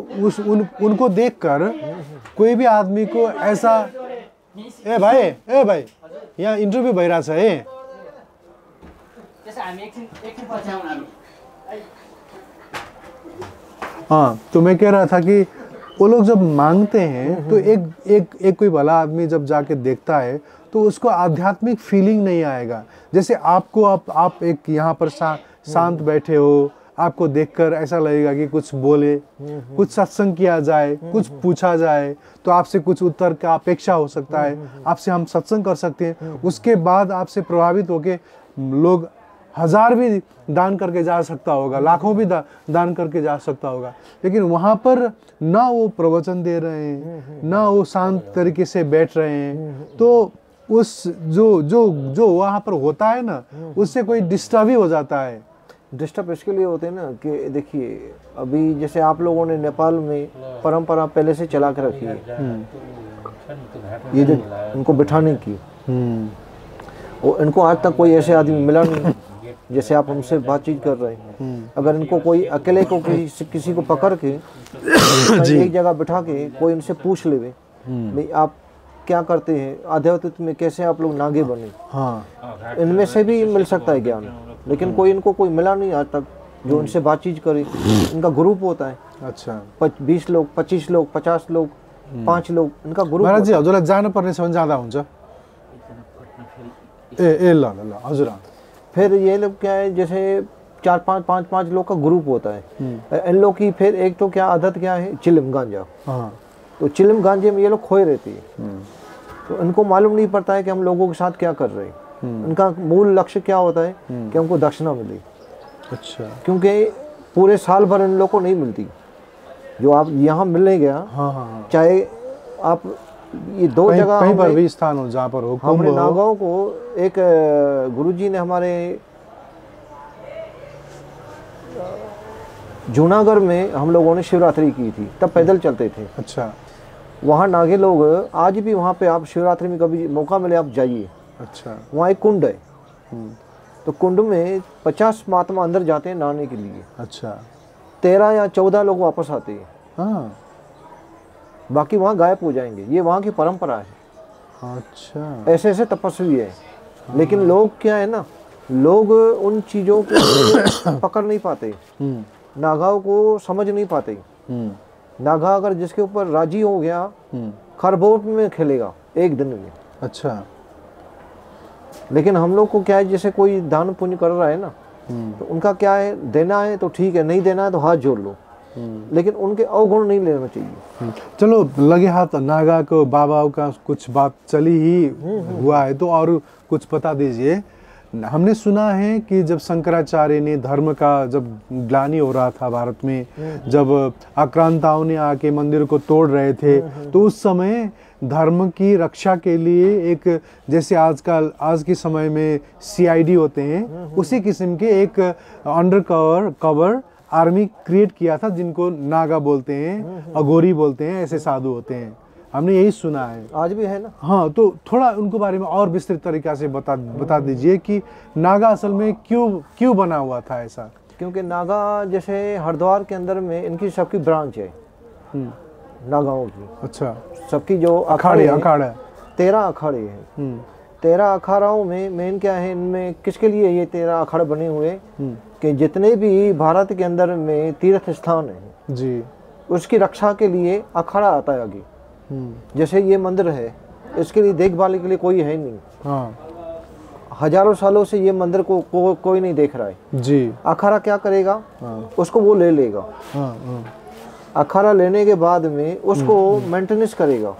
[SPEAKER 2] उनको देखकर कोई भी आदमी को ऐसा, ए भाइ यहाँ इन्टरभ्यू भइरहेछ है। हाँ, तो मैं कह रहा था कि वो लोग जब मांगते हैं तो एक कोई भला आदमी जब जाके देखता है तो उसको आध्यात्मिक फीलिंग नहीं आएगा। जैसे आपको आप एक यहाँ पर शांत बैठे हो, आपको देखकर ऐसा लगेगा कि कुछ बोले, कुछ सत्संग किया जाए, कुछ पूछा जाए, तो आपसे कुछ उत्तर का अपेक्षा हो सकता है, आपसे हम सत्संग कर सकते हैं। उसके बाद आपसे प्रभावित होके लोग 1000 भी दान करके जा सकता होगा, लाखों भी दान करके जा सकता होगा। लेकिन वहाँ पर ना वो प्रवचन दे रहे हैं, ना वो शांत तरीके से बैठ रहे हैं, तो उस जो वहाँ पर होता है ना, उससे कोई डिस्टर्ब ही हो जाता है।
[SPEAKER 4] डिस्टर्ब इसके लिए होते हैं ना कि देखिए, अभी जैसे आप लोगों ने नेपाल में परंपरा पहले से चला के रखी है, ये जो इनको बिठाने की, वो इनको आज तक कोई ऐसे आदमी मिला नहीं। जैसे आप हमसे बातचीत कर रहे हैं, अगर इनको कोई अकेले को किसी को पकड़ के एक जगह बिठा के कोई इनसे पूछ ले, भाई आप क्या करते हैं, आध्यात्मिक में कैसे आप लोग नागे बने, हाँ, इनमें से भी मिल सकता है ज्ञान। लेकिन इनको कोई मिला नहीं आज तक जो इनसे बातचीत करे। इनका ग्रुप होता है, अच्छा, 20 लोग, 25 लोग, 50 लोग, 5 लोग, इनका ग्रुप।
[SPEAKER 2] महाराज जी, हजुरलाई जानुपर्ने छ भने जाँदा हुन्छ। ए ल ल हजुर।
[SPEAKER 4] फिर ये लोग क्या है, जैसे 4-5 लोग का ग्रुप होता है। इन लोग की फिर एक तो क्या आदत क्या है, चिलम गांजा। तो चिलम गांजे में ये लोग खोए रहती है। तो इनको मालूम नहीं पड़ता है कि हम लोगों के साथ क्या कर रहे हैं। इनका मूल लक्ष्य क्या होता है कि हमको दक्षिणा मिले। अच्छा, क्योंकि पूरे साल भर इन लोग को नहीं मिलती जो आप यहाँ मिलने गया। हाँ। चाहे आप ये 2 जगह
[SPEAKER 2] कहीं पर भी स्थान हो जहाँ पर हो,
[SPEAKER 4] हमने नागांव को एक गुरुजी ने हमारे जूनागढ़ में हम लोगों ने शिवरात्रि की थी, तब पैदल चलते थे। अच्छा, वहाँ नागे लोग आज भी वहाँ पे, आप शिवरात्रि में कभी मौका मिले आप जाइए। अच्छा, वहाँ एक कुंड है, तो कुंड में 50 महात्मा अंदर जाते हैं नहाने के लिए। अच्छा, 13 या 14 लोग वापस आते हैं। हाँ, बाकी वहाँ गायब हो जाएंगे। ये वहाँ की परंपरा है। अच्छा, ऐसे तपस्वी है। लेकिन लोग क्या है ना, लोग उन चीज़ों को पकड़ नहीं पाते, नागाओं को समझ नहीं पाते। नागा अगर जिसके ऊपर राजी हो गया, खरगोश में खेलेगा एक दिन में। अच्छा, लेकिन हम लोग को क्या है, जैसे कोई दान पुण्य कर रहा है ना, तो उनका क्या है, देना है तो ठीक है, नहीं देना है तो हाथ जोड़ लो। लेकिन उनके अवगुण नहीं लेना चाहिए।
[SPEAKER 2] चलो लगे हाथ नागा को बाबा का कुछ बात चली ही हुआ है, तो और कुछ बता दीजिए। हमने सुना है कि जब शंकराचार्य ने धर्म का जब ग्लानि हो रहा था भारत में, जब आक्रांताओं ने आके मंदिर को तोड़ रहे थे, तो उस समय धर्म की रक्षा के लिए एक, जैसे आज के समय में CID होते हैं, उसी किस्म के एक अंडर कवर आर्मी क्रिएट किया था, जिनको नागा बोलते हैं, अघोरी बोलते हैं, ऐसे साधु होते हैं। हमने यही सुना है,
[SPEAKER 4] आज भी है ना।
[SPEAKER 2] हाँ, तो थोड़ा उनको बारे में और विस्तृत तरीका से बता दीजिए कि नागा असल में क्यों बना हुआ था ऐसा।
[SPEAKER 4] क्योंकि नागा जैसे हरिद्वार के अंदर में इनकी सबकी ब्रांच है नागाओं की। अच्छा। सबकी जो अखाड़े 13 अखाड़े हैं। 13 अखाड़ों में मेन क्या है, इनमें किसके लिए ये 13 अखाड़े बने हुए कि जितने भी भारत के अंदर में तीर्थ स्थान है जी, उसकी रक्षा के लिए अखाड़ा आता है आगे। जैसे ये मंदिर है, इसके लिए देखभाल के लिए कोई है नहीं। हाँ। हजारों सालों से ये मंदिर को कोई नहीं देख रहा है जी। अखाड़ा क्या करेगा? हाँ। उसको वो ले लेगा। हाँ, हाँ। अखाड़ा लेने के बाद में उसको मेंटेनेंस करेगा,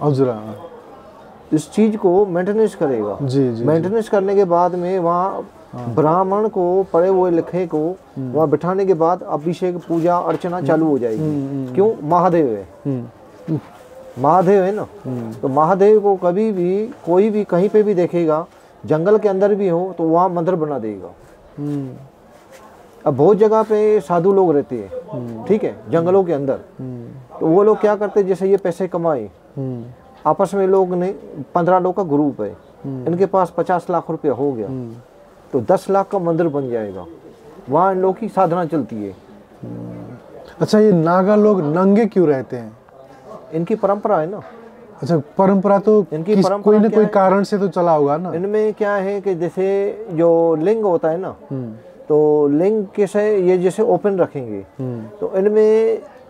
[SPEAKER 4] इस चीज को मेंटेनेंस करेगा जी। मेंटेनेंस करने के बाद में वहाँ ब्राह्मण को पढ़े हुए लिखे को वहाँ बिठाने के बाद अभिषेक पूजा अर्चना चालू हो जाएगी। क्यों? महादेव है, महादेव है ना। तो महादेव को कभी भी कोई भी कहीं पे भी देखेगा, जंगल के अंदर भी हो तो वहाँ मंदिर बना देगा। अब बहुत जगह पे साधु लोग रहते हैं, ठीक है, जंगलों के अंदर। तो वो लोग क्या करते, जैसे ये पैसे कमाए आपस में, लोग ने 15 लोग का ग्रुप है, इनके पास 50 लाख रुपया हो गया, तो 10 लाख का मंदिर बन जाएगा। वहाँ इन लोग की साधना चलती है।
[SPEAKER 2] अच्छा, ये नागा लोग नंगे क्यों रहते हैं?
[SPEAKER 4] इनकी परंपरा है ना।
[SPEAKER 2] अच्छा, परंपरा तो इनकी परंपरा कोई न कोई कारण से तो चला होगा ना।
[SPEAKER 4] इनमें क्या है कि जैसे जो लिंग होता है ना, तो लिंग कैसे ये जैसे ओपन रखेंगे तो इनमें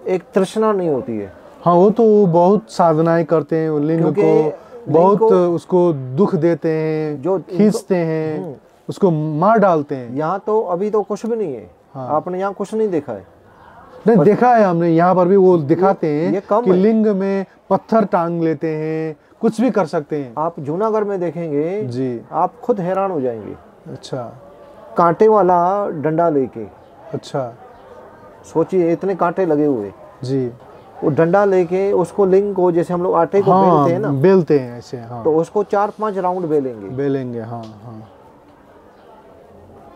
[SPEAKER 4] एक तृष्णा नहीं होती है।
[SPEAKER 2] हाँ, वो तो बहुत साधनाएं करते हैं, लिंग को बहुत उसको दुख देते हैं, जो खींचते हैं, उसको मार डालते हैं।
[SPEAKER 4] यहाँ तो अभी तो कुछ भी नहीं है। हाँ। आपने यहाँ कुछ नहीं देखा है?
[SPEAKER 2] नहीं देखा है हमने, यहाँ पर भी वो दिखाते हैं कि लिंग में पत्थर टांग लेते हैं, कुछ भी कर सकते हैं।
[SPEAKER 4] आप जूनागढ़ में देखेंगे जी, आप खुद हैरान हो जाएंगे।
[SPEAKER 2] अच्छा।
[SPEAKER 4] कांटे वाला डंडा लेके।
[SPEAKER 2] अच्छा।
[SPEAKER 4] सोचिए इतने कांटे लगे हुए
[SPEAKER 2] जी,
[SPEAKER 4] वो डंडा लेके उसको लिंग को, जैसे हम लोग आटे को बेलते हैं ना,
[SPEAKER 2] बेलते हैं ऐसे। हाँ।
[SPEAKER 4] तो उसको 4-5 राउंड बेलेंगे।
[SPEAKER 2] हाँ हाँ।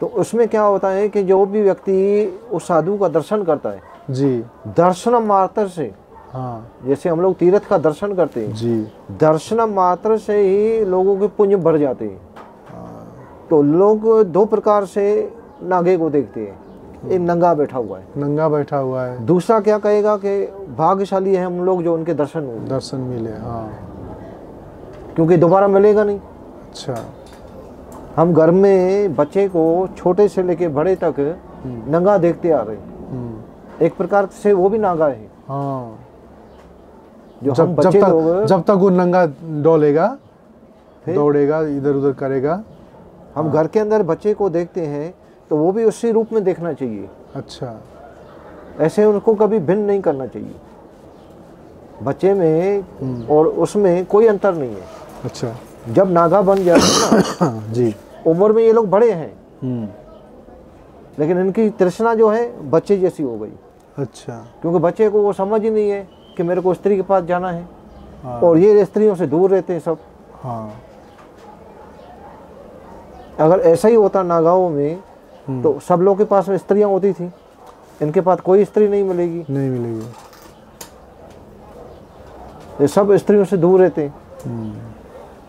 [SPEAKER 4] तो उसमें क्या होता है कि जो भी व्यक्ति उस साधु का दर्शन करता है जी, दर्शन मात्र से, हाँ, जैसे हम लोग तीर्थ का दर्शन करते हैं जी, दर्शन मात्र से ही लोगों के पुण्य बढ़ जाते हैं। तो लोग 2 प्रकार से नागे को देखते हैं। एक नंगा बैठा हुआ है, दूसरा क्या कहेगा कि भाग्यशाली है हम लोग जो उनके दर्शन मिले। हाँ। क्योंकि दोबारा मिलेगा नहीं। अच्छा। हम घर में बच्चे को छोटे से लेके बड़े तक नंगा देखते आ रहे हैं, एक प्रकार से वो भी नागा है। हाँ। जो हम बच्चे
[SPEAKER 2] जब तक वो नंगा डोलेगा, दौड़ेगा, इधर उधर करेगा,
[SPEAKER 4] हम घर के अंदर बच्चे को देखते हैं तो वो भी उसी रूप में देखना चाहिए।
[SPEAKER 2] अच्छा।
[SPEAKER 4] ऐसे उनको कभी भिन्न नहीं करना चाहिए। बच्चे में और उसमें कोई अंतर नहीं है।
[SPEAKER 2] अच्छा।
[SPEAKER 4] जब नागा बन जाते ना जी, उम्र में ये लोग बड़े हैं, लेकिन इनकी तृष्णा जो है बच्चे जैसी हो गई।
[SPEAKER 2] अच्छा।
[SPEAKER 4] क्योंकि बच्चे को वो समझ ही नहीं है कि मेरे को स्त्री के पास जाना है। हाँ। और ये स्त्रियों से दूर रहते हैं सब। हाँ। अगर ऐसा ही होता नागाओं में तो सब लोगों के पास में स्त्रियां होती थी, इनके पास कोई स्त्री नहीं मिलेगी। ये सब स्त्रियों से दूर रहते हैं।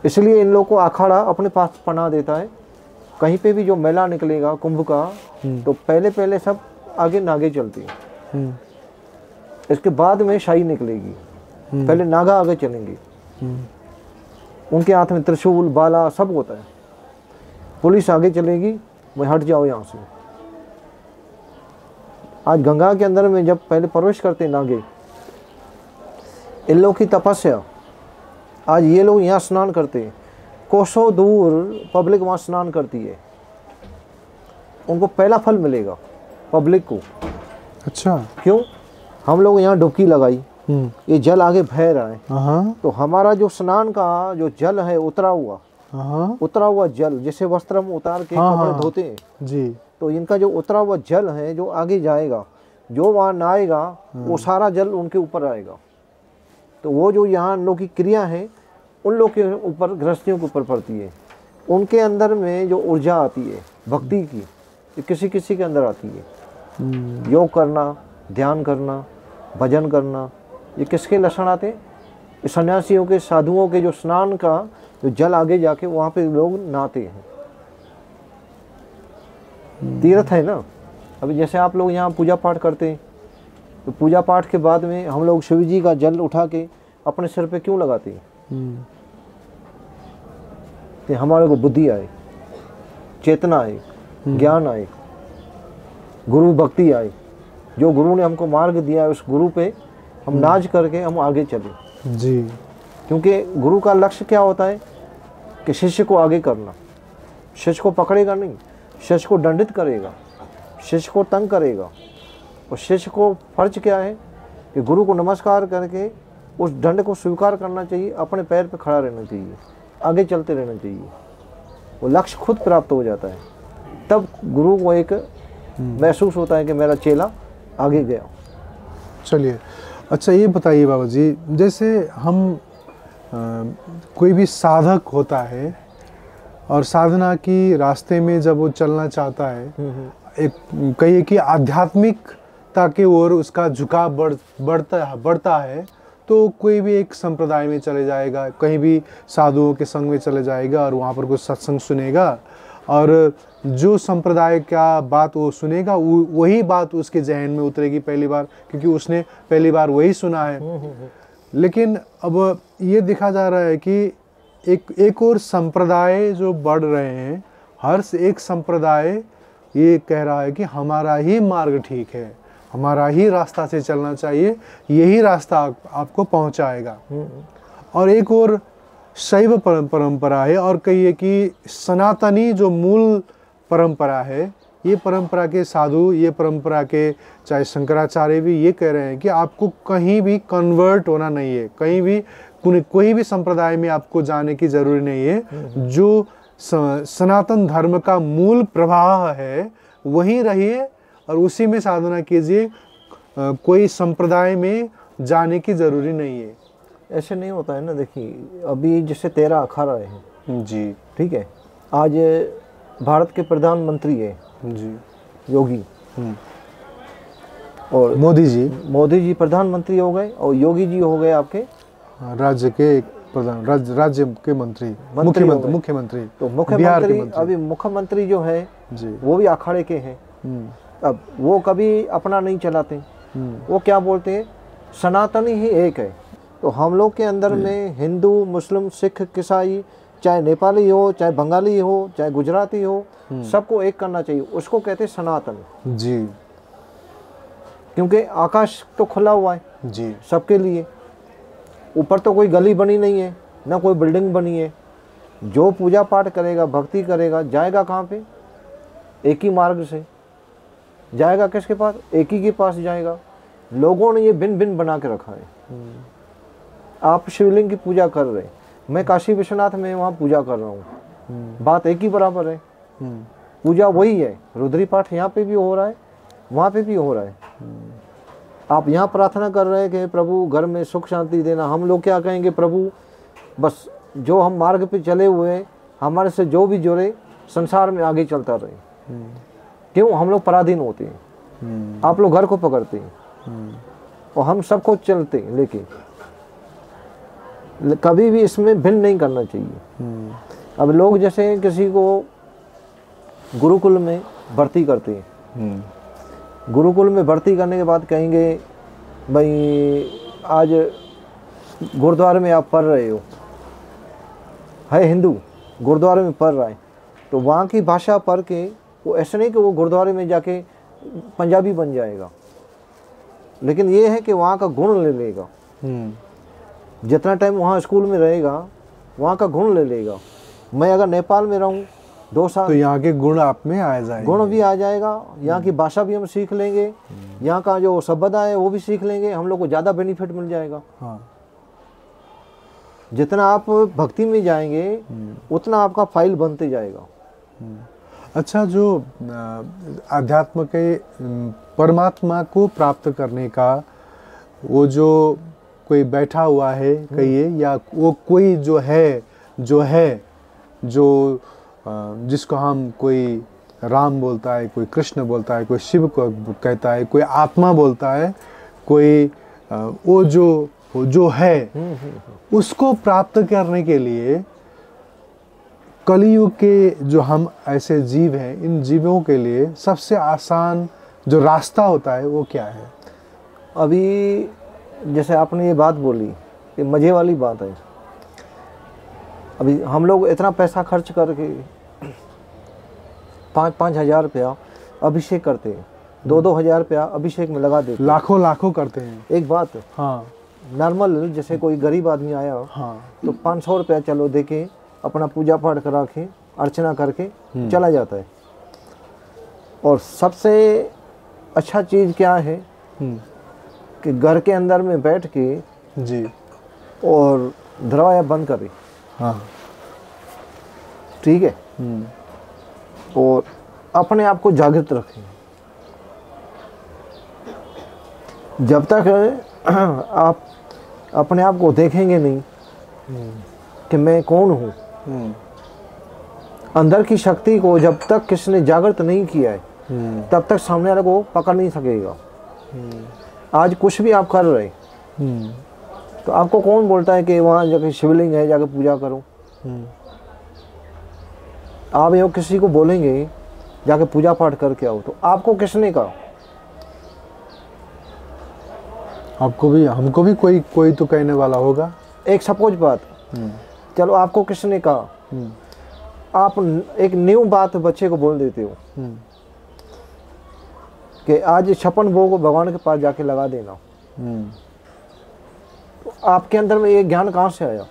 [SPEAKER 4] इसलिए इन लोगों को अखाड़ा अपने पास पना देता है। कहीं पे भी जो मेला निकलेगा कुंभ का, तो पहले सब आगे नागे चलती है, इसके बाद में शाही निकलेगी। पहले नागा आगे चलेंगे, उनके हाथ में त्रिशूल बाला सब होता है। पुलिस आगे चलेगी, मैं हट जाओ यहाँ से। आज गंगा के अंदर में जब पहले प्रवेश करते नागे, इन लोगों की तपस्या, आज ये लोग यहाँ स्नान करते हैं, कोसों दूर पब्लिक वहाँ स्नान करती है, उनको पहला फल मिलेगा पब्लिक को।
[SPEAKER 2] अच्छा।
[SPEAKER 4] क्यों? हम लोग यहाँ डुबकी लगाई, ये जल आगे बह रहा है,
[SPEAKER 2] हाँ
[SPEAKER 4] तो हमारा जो स्नान का जो जल है उतरा हुआ जल, जैसे वस्त्र हम उतार के कपड़े धोते हैं
[SPEAKER 2] जी,
[SPEAKER 4] तो इनका जो उतरा हुआ जल है जो आगे जाएगा, जो वहाँ नहाएगा वो सारा जल उनके ऊपर आएगा। तो वो जो यहाँ हम लोग की क्रिया है उन लोग के ऊपर, गृहस्थियों के ऊपर पड़ती है। उनके अंदर में जो ऊर्जा आती है भक्ति की, ये किसी किसी के अंदर आती है। योग करना, ध्यान करना, भजन करना, ये किसके लक्षण आते हैं? ये सन्यासियों के, साधुओं के जो स्नान का जो जल आगे जाके वहाँ पे लोग नहाते हैं। तीर्थ है ना। अभी जैसे आप लोग यहाँ पूजा पाठ करते हैं, तो पूजा पाठ के बाद में हम लोग शिव जी का जल उठा के अपने सिर पे क्यों लगाते हैं? कि हमारे को बुद्धि आए, चेतना आए, ज्ञान आए, गुरु भक्ति आए। जो गुरु ने हमको मार्ग दिया है उस गुरु पे हम नाज करके हम आगे चले
[SPEAKER 2] जी।
[SPEAKER 4] क्योंकि गुरु का लक्ष्य क्या होता है कि शिष्य को आगे करना। शिष्य को पकड़ेगा नहीं, शिष्य को दंडित करेगा, शिष्य को तंग करेगा। और शिष्य को फर्ज क्या है कि गुरु को नमस्कार करके उस दंड को स्वीकार करना चाहिए, अपने पैर पे खड़ा रहना चाहिए, आगे चलते रहना चाहिए। वो लक्ष्य खुद प्राप्त हो जाता है, तब गुरु को एक महसूस होता है कि मेरा चेला आगे गया।
[SPEAKER 2] चलिए, अच्छा ये बताइए बाबा जी, जैसे हम कोई भी साधक होता है और साधना की रास्ते में जब वो चलना चाहता है, एक कहिए कि आध्यात्मिकता की ओर उसका झुकाव बढ़ता है, तो कोई भी एक संप्रदाय में चले जाएगा, कहीं भी साधुओं के संग में चले जाएगा और वहाँ पर कुछ सत्संग सुनेगा, और जो संप्रदाय का बात वो सुनेगा वही बात उसके जहन में उतरेगी पहली बार, क्योंकि उसने पहली बार वही सुना है। लेकिन अब ये देखा जा रहा है कि एक और संप्रदाय जो बढ़ रहे हैं, हर एक संप्रदाय ये कह रहा है कि हमारा ही मार्ग ठीक है, हमारा ही रास्ता से चलना चाहिए, यही रास्ता आपको पहुंचाएगा। और एक और शैव परंपरा है, और कहिए कि सनातनी जो मूल परंपरा है, ये परंपरा के साधु, ये परंपरा के चाहे शंकराचार्य भी ये कह रहे हैं कि आपको कहीं भी कन्वर्ट होना नहीं है, कहीं भी कोई भी संप्रदाय में आपको जाने की जरूरी नहीं है। जो सनातन धर्म का मूल प्रवाह है वहीं रहिए और उसी में साधना कीजिए, कोई संप्रदाय में जाने की जरूरी नहीं है।
[SPEAKER 4] ऐसे नहीं होता है ना। देखिए अभी जैसे 13 अखाड़ा है
[SPEAKER 2] जी,
[SPEAKER 4] ठीक है, आज भारत के प्रधानमंत्री है
[SPEAKER 2] जी,
[SPEAKER 4] योगी, और
[SPEAKER 2] मोदी जी
[SPEAKER 4] प्रधानमंत्री हो गए, और योगी जी हो गए आपके
[SPEAKER 2] राज्य के प्रधान, राज्य के मंत्री, मुख्यमंत्री।
[SPEAKER 4] तो मुख्यमंत्री, अभी मुख्यमंत्री जो है
[SPEAKER 2] जी,
[SPEAKER 4] वो भी अखाड़े के हैं। अब वो कभी अपना नहीं चलाते, वो क्या बोलते हैं, सनातनी ही एक है। तो हम लोग के अंदर में हिंदू, मुस्लिम, सिख, ईसाई, चाहे नेपाली हो, चाहे बंगाली हो, चाहे गुजराती हो, सबको एक करना चाहिए। उसको कहते हैं सनातन
[SPEAKER 2] जी,
[SPEAKER 4] क्योंकि आकाश तो खुला हुआ है
[SPEAKER 2] जी,
[SPEAKER 4] सबके लिए। ऊपर तो कोई गली बनी नहीं है, ना कोई बिल्डिंग बनी है। जो पूजा पाठ करेगा, भक्ति करेगा, जाएगा कहाँ पे? एक ही मार्ग से जाएगा। किसके पास? एक ही के पास जाएगा। लोगों ने ये भिन्न भिन्न बना के रखा है। आप शिवलिंग की पूजा कर रहे हैं, मैं काशी विश्वनाथ में वहाँ पूजा कर रहा हूँ, बात एक ही बराबर है। पूजा वही है। रुद्री पाठ यहाँ पे भी हो रहा है, वहाँ पे भी हो रहा है। आप यहाँ प्रार्थना कर रहे हैं कि प्रभु घर में सुख शांति देना, हम लोग क्या कहेंगे, प्रभु बस जो हम मार्ग पे चले हुए हैं, हमारे से जो भी जुड़े संसार में आगे चलता रहे। क्यों? हम लोग पराधीन होते हैं, आप लोग घर को पकड़ते हैं और हम सबको चलते हैं, लेकिन कभी भी इसमें भिन्न नहीं करना चाहिए। अब लोग जैसे किसी को गुरुकुल में भर्ती करते हैं, गुरुकुल में भर्ती करने के बाद कहेंगे भाई आज गुरुद्वारे में आप पढ़ रहे हो, है हिंदू, गुरुद्वारे में पढ़ रहा है, तो वहाँ की भाषा पढ़ के वो ऐसे नहीं कि वो गुरुद्वारे में जाके पंजाबी बन जाएगा, लेकिन ये है कि वहाँ का गुण ले लेगा। जितना टाइम वहाँ स्कूल में रहेगा वहाँ का गुण ले लेगा। मैं अगर नेपाल में रहूँ 2 साल
[SPEAKER 2] तो यहाँ के गुण आप में आ जाएंगे।
[SPEAKER 4] गुण भी आ जाएगा, यहाँ की भाषा भी हम सीख लेंगे, यहाँ का जो सभ्यता है वो भी सीख लेंगे, हम लोग को ज़्यादा बेनिफिट मिल जाएगा।
[SPEAKER 2] हाँ।
[SPEAKER 4] जितना आप भक्ति में जाएंगे उतना आपका फाइल बनते जाएगा।
[SPEAKER 2] अच्छा, जो अध्यात्म के परमात्मा को प्राप्त करने का वो जो कोई बैठा हुआ है कहिए, या वो कोई जो जिसको हम कोई राम बोलता है, कोई कृष्ण बोलता है, कोई शिव को कहता है, कोई आत्मा बोलता है, कोई वो जो है, उसको प्राप्त करने के लिए कलियुग के जो हम ऐसे जीव हैं, इन जीवों के लिए सबसे आसान जो रास्ता होता है वो क्या है?
[SPEAKER 4] अभी जैसे आपने ये बात बोली, ये मज़े वाली बात है। अभी हम लोग इतना पैसा खर्च करके 5-5 हज़ार रुपया अभिषेक करते हैं, 2-2 हज़ार रुपया अभिषेक में लगा देते हैं,
[SPEAKER 2] लाखों करते हैं।
[SPEAKER 4] एक बात,
[SPEAKER 2] हाँ,
[SPEAKER 4] नॉर्मल जैसे कोई गरीब आदमी आया
[SPEAKER 2] हाँ,
[SPEAKER 4] तो 500 रुपया चलो दे के अपना पूजा पाठ करा के अर्चना करके चला जाता है। और सबसे अच्छा चीज़ क्या है कि घर के अंदर में बैठ के
[SPEAKER 2] जी,
[SPEAKER 4] और दरवाजा बंद करे,
[SPEAKER 2] हाँ,
[SPEAKER 4] ठीक है, और अपने आप को जागृत रखें। जब तक आप अपने आप को देखेंगे नहीं कि मैं कौन हूँ, अंदर की शक्ति को जब तक किसने जागृत नहीं किया है तब तक सामने वाले को पकड़ नहीं सकेगा। आज कुछ भी आप कर रहे तो आपको कौन बोलता है कि वहाँ जाके शिवलिंग है जाके पूजा करो? आप यो किसी को बोलेंगे जाके पूजा पाठ करके आओ, तो आपको किसने कहा?
[SPEAKER 2] आपको भी हमको भी कोई तो कहने वाला होगा।
[SPEAKER 4] एक सपोज बात, चलो आपको किसने कहा? आप एक न्यू बात बच्चे को बोल देते हो कि आज 56 भोग को भगवान के पास जाके लगा देना। तो आपके अंदर में ये ज्ञान कहाँ से आया?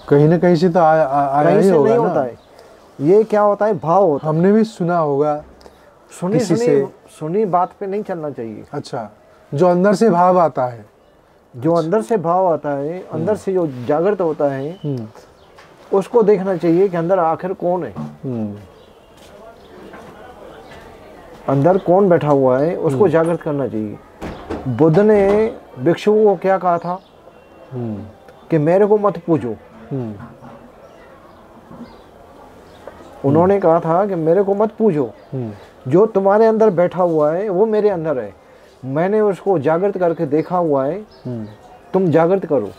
[SPEAKER 2] कहीं ना कहीं से तो आया
[SPEAKER 4] कहीं
[SPEAKER 2] ही
[SPEAKER 4] से
[SPEAKER 2] होगा
[SPEAKER 4] नहीं
[SPEAKER 2] ना।
[SPEAKER 4] होता है। ये क्या होता है? भाव होता है।
[SPEAKER 2] हमने भी सुना होगा किसी से।
[SPEAKER 4] सुनी बात पे नहीं चलना चाहिए।
[SPEAKER 2] अच्छा, जो अंदर से भाव आता है,
[SPEAKER 4] जो अंदर से भाव आता है, अंदर से जो जागृत होता है, उसको देखना चाहिए कि अंदर आखिर कौन है, अंदर कौन बैठा हुआ है, उसको जागृत करना चाहिए। बुद्ध ने भिक्षुओं को क्या कहा था कि मेरे को मत पूजो। उन्होंने कहा था कि मेरे को मत पूजो, जो तुम्हारे अंदर बैठा हुआ है वो मेरे अंदर है, मैंने उसको जागृत करके देखा हुआ है, तुम जागृत करो।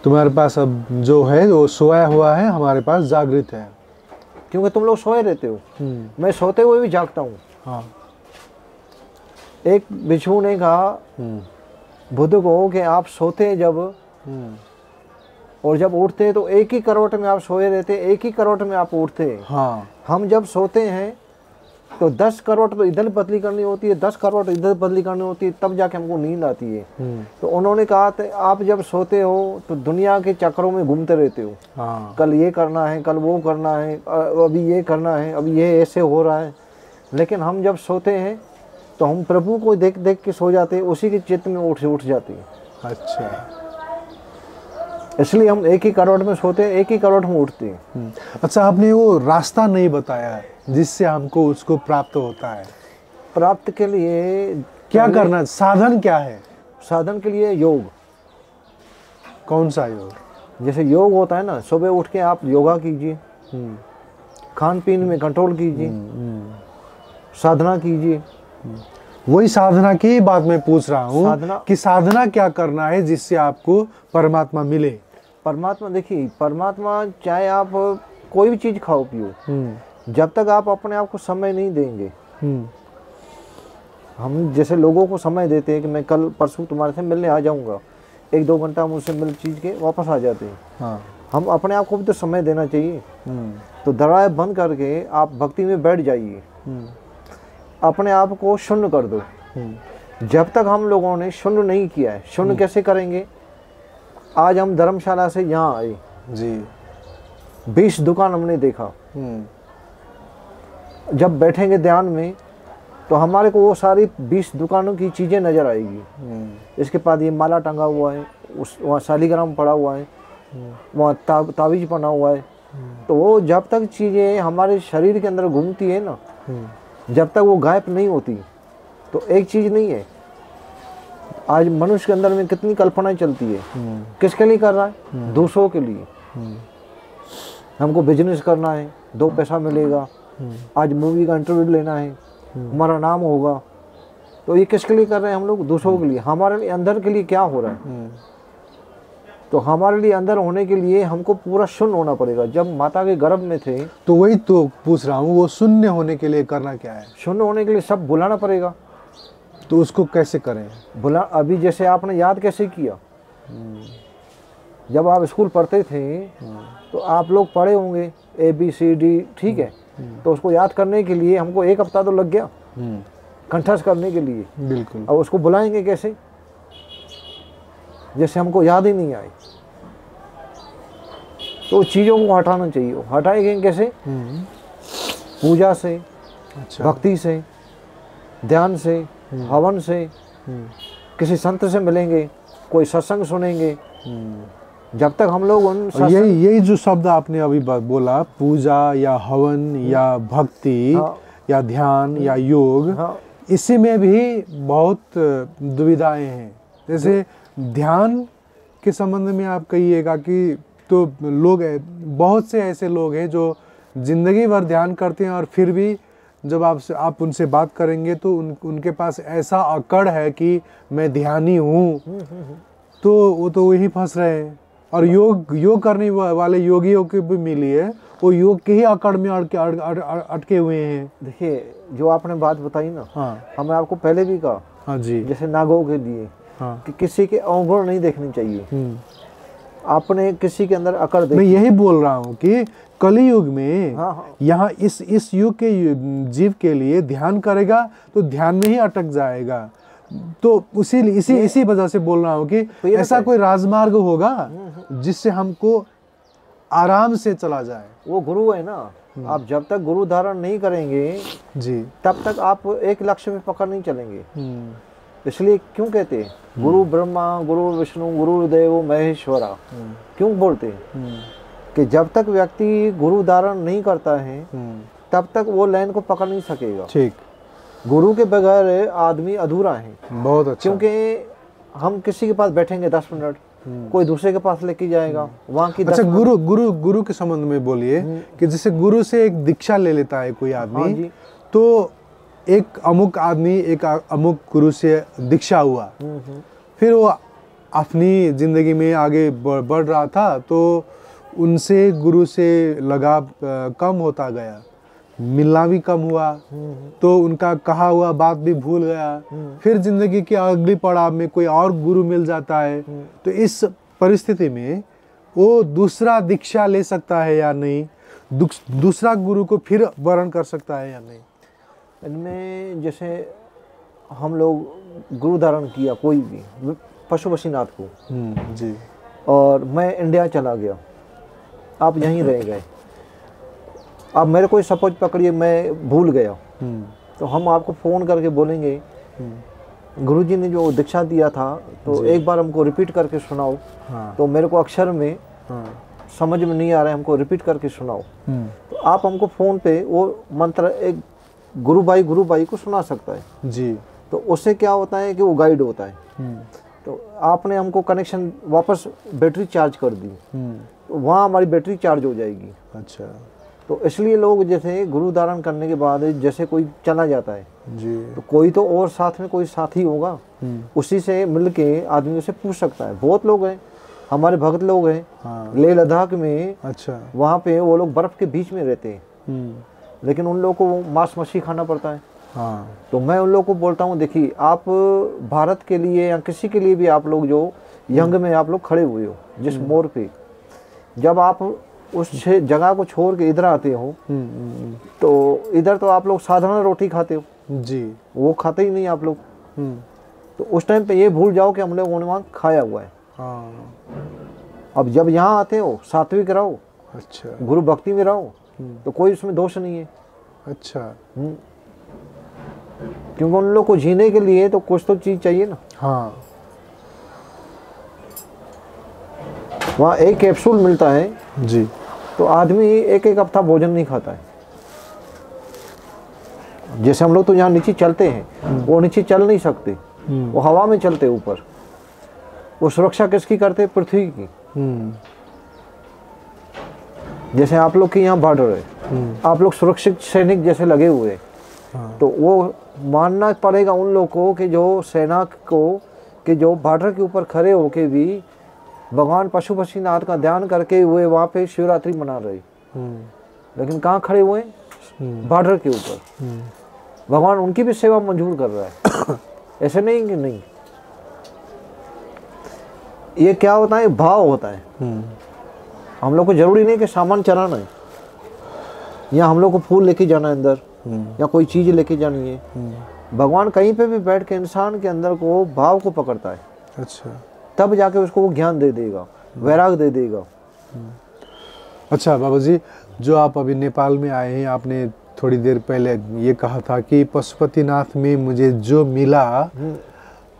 [SPEAKER 2] तुम्हारे पास अब जो है वो सोया हुआ है, हमारे पास जागृत है,
[SPEAKER 4] क्योंकि तुम लोग सोए रहते हो। मैं सोते हुए भी जागता हूँ।
[SPEAKER 2] हाँ।
[SPEAKER 4] एक भिक्षु ने कहा बुद्ध को कि आप सोते जब और जब उठते तो एक ही करवट में आप सोए रहते, एक ही करवट में आप उठते।
[SPEAKER 2] हाँ। हम
[SPEAKER 4] जब सोते हैं तो 10 करवट तो इधर बदली करनी होती है, 10 करवट इधर बदली करनी होती है, तब जाके हमको नींद आती है। तो उन्होंने कहा था आप जब सोते हो तो दुनिया के चक्रों में घूमते रहते हो।
[SPEAKER 2] हाँ।
[SPEAKER 4] कल ये करना है, कल वो करना है, अभी ये करना है, अभी ये ऐसे हो रहा है। लेकिन हम जब सोते हैं तो हम प्रभु को देख देख के सो जाते हैं, उसी के चित्त में उठ जाते हैं।
[SPEAKER 2] अच्छा,
[SPEAKER 4] इसलिए हम एक ही करवट में सोते हैं, एक ही करवट में उठते हैं।
[SPEAKER 2] अच्छा, आपने वो रास्ता नहीं बताया जिससे हमको उसको प्राप्त होता है।
[SPEAKER 4] प्राप्त के लिए
[SPEAKER 2] क्या करना, साधन क्या है?
[SPEAKER 4] साधन के लिए योग।
[SPEAKER 2] कौन सा योग?
[SPEAKER 4] जैसे योग होता है ना, सुबह उठ के आप योगा कीजिए, खान पीन में कंट्रोल कीजिए, साधना कीजिए।
[SPEAKER 2] वही साधना की बात मैं पूछ रहा हूँ कि साधना क्या करना है जिससे आपको परमात्मा मिले?
[SPEAKER 4] परमात्मा देखिए, परमात्मा चाहे आप कोई भी चीज़ खाओ पियो, जब तक आप अपने आप को समय नहीं देंगे। हम जैसे लोगों को समय देते हैं कि मैं कल परसों तुम्हारे से मिलने आ जाऊंगा, 1-2 घंटा मुझसे मिल चीज के वापस आ जाते हैं। हाँ। हम अपने आप को भी तो समय देना चाहिए। तो दरवाजा बंद करके आप भक्ति में बैठ जाइए, अपने आप को शून्य कर दो। जब तक हम लोगों ने शून्य नहीं किया है, शून्य कैसे करेंगे? आज हम धर्मशाला से यहाँ आए जी, 20 दुकान हमने देखा। जब बैठेंगे ध्यान में तो हमारे को वो सारी 20 दुकानों की चीज़ें नज़र आएगी। इसके बाद ये माला टंगा हुआ है, वहाँ शालीग्राम पड़ा हुआ है, वहाँ तावीज बना हुआ है। तो वो जब तक चीज़ें हमारे शरीर के अंदर घूमती है ना, जब तक वो गायब नहीं होती तो एक चीज़ नहीं है। आज मनुष्य के अंदर में कितनी कल्पनाएं चलती है, किसके लिए कर रहा है? दूसरों के लिए। हमको बिजनेस करना है, 2 पैसा मिलेगा, आज मूवी का इंटरव्यू लेना है, हमारा नाम होगा। तो ये किसके लिए कर रहे हैं हम लोग? दूसरों के लिए। हमारे लिए अंदर के लिए क्या हो रहा है? तो हमारे लिए अंदर होने के लिए हमको पूरा शून्य होना पड़ेगा। जब माता के गर्भ में थे,
[SPEAKER 2] तो वही तो पूछ रहा हूँ, वो शून्य होने के लिए करना क्या है?
[SPEAKER 4] शून्य होने के लिए सब बुलाना पड़ेगा।
[SPEAKER 2] तो उसको कैसे करें?
[SPEAKER 4] अभी जैसे आपने याद कैसे किया? जब आप स्कूल पढ़ते थे तो आप लोग पढ़े होंगे ABCD, ठीक है? तो उसको याद करने के लिए हमको 1 हफ्ता तो लग गया कंठस्थ करने के लिए।
[SPEAKER 2] बिल्कुल।
[SPEAKER 4] अब उसको बुलाएंगे कैसे? जैसे हमको याद ही नहीं आए। तो चीज़ों को हटाना चाहिए। हटाएंगे कैसे? पूजा से,
[SPEAKER 2] अच्छा,
[SPEAKER 4] भक्ति से, ध्यान से, हवन से, किसी संत से मिलेंगे, कोई सत्संग सुनेंगे। जब तक हम लोग उन
[SPEAKER 2] यही जो शब्द आपने अभी बोला, पूजा या हवन या भक्ति,
[SPEAKER 4] हाँ,
[SPEAKER 2] या ध्यान या योग,
[SPEAKER 4] हाँ,
[SPEAKER 2] इसी में भी बहुत दुविधाएं हैं। जैसे ध्यान के संबंध में आप कहिएगा कि तो लोग, बहुत से ऐसे लोग हैं जो जिंदगी भर ध्यान करते हैं और फिर भी जब आप उनसे बात करेंगे तो उनके पास ऐसा अकड़ है कि मैं ध्यानी हूँ, तो वो तो वही फंस रहे हैं। और योग करने वाले योगियों की भी मिली है, वो योग के ही अकड़ में अटके हुए हैं।
[SPEAKER 4] देखिए, जो आपने बात बताई ना,
[SPEAKER 2] हाँ,
[SPEAKER 4] हमने आपको पहले भी कहा,
[SPEAKER 2] हाँ जी,
[SPEAKER 4] जैसे नागों के लिए,
[SPEAKER 2] हाँ,
[SPEAKER 4] कि किसी के अवगुण नहीं देखनी चाहिए। आपने किसी के अंदर अकड़ देखी।
[SPEAKER 2] मैं यही बोल रहा हूँ कि कलियुग में,
[SPEAKER 4] हाँ, हाँ,
[SPEAKER 2] यहाँ इस युग के जीव के लिए ध्यान करेगा तो ध्यान में ही अटक जाएगा। तो इसी वजह से बोल रहा हूँ कि
[SPEAKER 4] तो
[SPEAKER 2] ऐसा कोई राजमार्ग होगा जिससे हमको आराम से चला जाए।
[SPEAKER 4] वो गुरु है ना। आप जब तक गुरु धारण नहीं करेंगे
[SPEAKER 2] जी,
[SPEAKER 4] तब तक आप एक लक्ष्य में पकड़ नहीं चलेंगे। इसलिए क्यों कहते हैं गुरु ब्रह्मा, गुरु विष्णु, गुरुदेव महेश्वरा? क्यों बोलते हैं? कि जब तक व्यक्ति गुरु धारण नहीं करता है तब तक वो लाइन को पकड़ नहीं सकेगा।
[SPEAKER 2] ठीक।
[SPEAKER 4] गुरु के बगैर आदमी अधूरा है।
[SPEAKER 2] बहुत अच्छा।
[SPEAKER 4] क्योंकि हम किसी के पास बैठेंगे 10 मिनट, कोई दूसरे के पास लेके जाएगा, वहाँ की
[SPEAKER 2] अच्छा, गुरु के संबंध में बोलिए कि जैसे गुरु से एक दीक्षा ले लेता है कोई आदमी,
[SPEAKER 4] हाँ जी,
[SPEAKER 2] तो एक अमुक आदमी एक अमुक गुरु से दीक्षा हुआ, फिर वो अपनी जिंदगी में आगे बढ़ रहा था, तो उनसे गुरु से लगाव कम होता गया, मिलना भी कम हुआ, तो उनका कहा हुआ बात भी भूल गया। फिर जिंदगी के अगली पड़ाव में कोई और गुरु मिल जाता है, तो इस परिस्थिति में वो दूसरा दीक्षा ले सकता है या नहीं, दूसरा गुरु को फिर वर्ण कर सकता है या नहीं?
[SPEAKER 4] इनमें जैसे हम लोग गुरु धारण किया कोई भी, पशुपतिनाथ को
[SPEAKER 2] जी,
[SPEAKER 4] और मैं इंडिया चला गया, आप यहीं रह गए, अब मेरे कोई सपोज पकड़िए मैं भूल गया, तो हम आपको फ़ोन करके बोलेंगे गुरुजी ने जो दीक्षा दिया था तो एक बार हमको रिपीट करके सुनाओ।
[SPEAKER 2] हाँ,
[SPEAKER 4] तो मेरे को अक्षर में समझ में नहीं आ रहा है, हमको रिपीट करके सुनाओ। तो आप हमको फ़ोन पे वो मंत्र एक गुरु भाई को सुना सकता है
[SPEAKER 2] जी।
[SPEAKER 4] तो उससे क्या होता है कि वो गाइड होता है। तो आपने हमको कनेक्शन वापस बैटरी चार्ज कर दी, तो वहाँ हमारी बैटरी चार्ज हो जाएगी।
[SPEAKER 2] अच्छा,
[SPEAKER 4] तो इसलिए लोग जैसे गुरु धारण करने के बाद जैसे कोई चला जाता है
[SPEAKER 2] जी,
[SPEAKER 4] तो कोई तो और साथ में कोई साथी होगा, उसी से मिल के आदमी उसे पूछ सकता है। बहुत लोग हैं, हमारे भक्त लोग हैं,
[SPEAKER 2] हाँ,
[SPEAKER 4] लेह लद्दाख में,
[SPEAKER 2] अच्छा,
[SPEAKER 4] वहाँ पे वो लोग बर्फ़ के बीच में रहते हैं, लेकिन उन लोगों को मांस मछली खाना पड़ता है।
[SPEAKER 2] हाँ,
[SPEAKER 4] तो मैं उन लोगों को बोलता हूँ, देखिए आप भारत के लिए या किसी के लिए भी आप लोग जो यंग में आप लोग खड़े हुए हो जिस मोड़ पे, जब आप उस जगह को छोड़ के इधर आते हो तो इधर तो आप लोग साधारण रोटी खाते हो
[SPEAKER 2] जी,
[SPEAKER 4] वो खाते ही नहीं आप लोग। तो उस टाइम पे ये भूल जाओ कि हम लोगों ने वहाँ खाया हुआ है।
[SPEAKER 2] हाँ,
[SPEAKER 4] अब जब यहाँ आते हो सात्विक रहो,
[SPEAKER 2] अच्छा
[SPEAKER 4] गुरु भक्ति में रहो तो कोई उसमें दोष नहीं है।
[SPEAKER 2] अच्छा।
[SPEAKER 4] क्योंकि उन लोग को जीने के लिए तो कुछ तो चीज चाहिए ना।
[SPEAKER 2] हाँ।
[SPEAKER 4] वहाँ एक कैप्सूल मिलता है
[SPEAKER 2] जी।
[SPEAKER 4] तो आदमी एक एक हफ्ता भोजन नहीं खाता है। जैसे हम लोग तो यहाँ नीचे चलते हैं, वो नीचे चल नहीं सकते, वो हवा में चलते ऊपर। वो सुरक्षा किसकी करते? पृथ्वी की। जैसे आप लोग की यहाँ बॉर्डर है, आप लोग सुरक्षित सैनिक जैसे लगे हुए हैं। तो वो मानना पड़ेगा उन लोग को कि जो सेना को कि जो बॉर्डर के ऊपर खड़े होके भी भगवान पशुपतिनाथ का ध्यान करके हुए वहाँ पे शिवरात्रि मना रहे। लेकिन कहाँ खड़े हुए? बॉर्डर के ऊपर। भगवान उनकी भी सेवा मंजूर कर रहा है। ऐसे नहीं कि नहीं। ये क्या होता है? भाव होता है। हम लोग को जरूरी नहीं कि सामान चलाना है, या हम लोग को फूल लेके जाना है अंदर, या कोई चीज लेके जानी है। भगवान कहीं पे भी बैठ के इंसान के अंदर को भाव को पकड़ता है।
[SPEAKER 2] अच्छा।
[SPEAKER 4] तब जाके उसको वो ज्ञान दे देगा, वैराग दे देगा।
[SPEAKER 2] अच्छा बाबा जी, जो आप अभी नेपाल में आए हैं, आपने थोड़ी देर पहले ये कहा था कि पशुपतिनाथ में मुझे जो मिला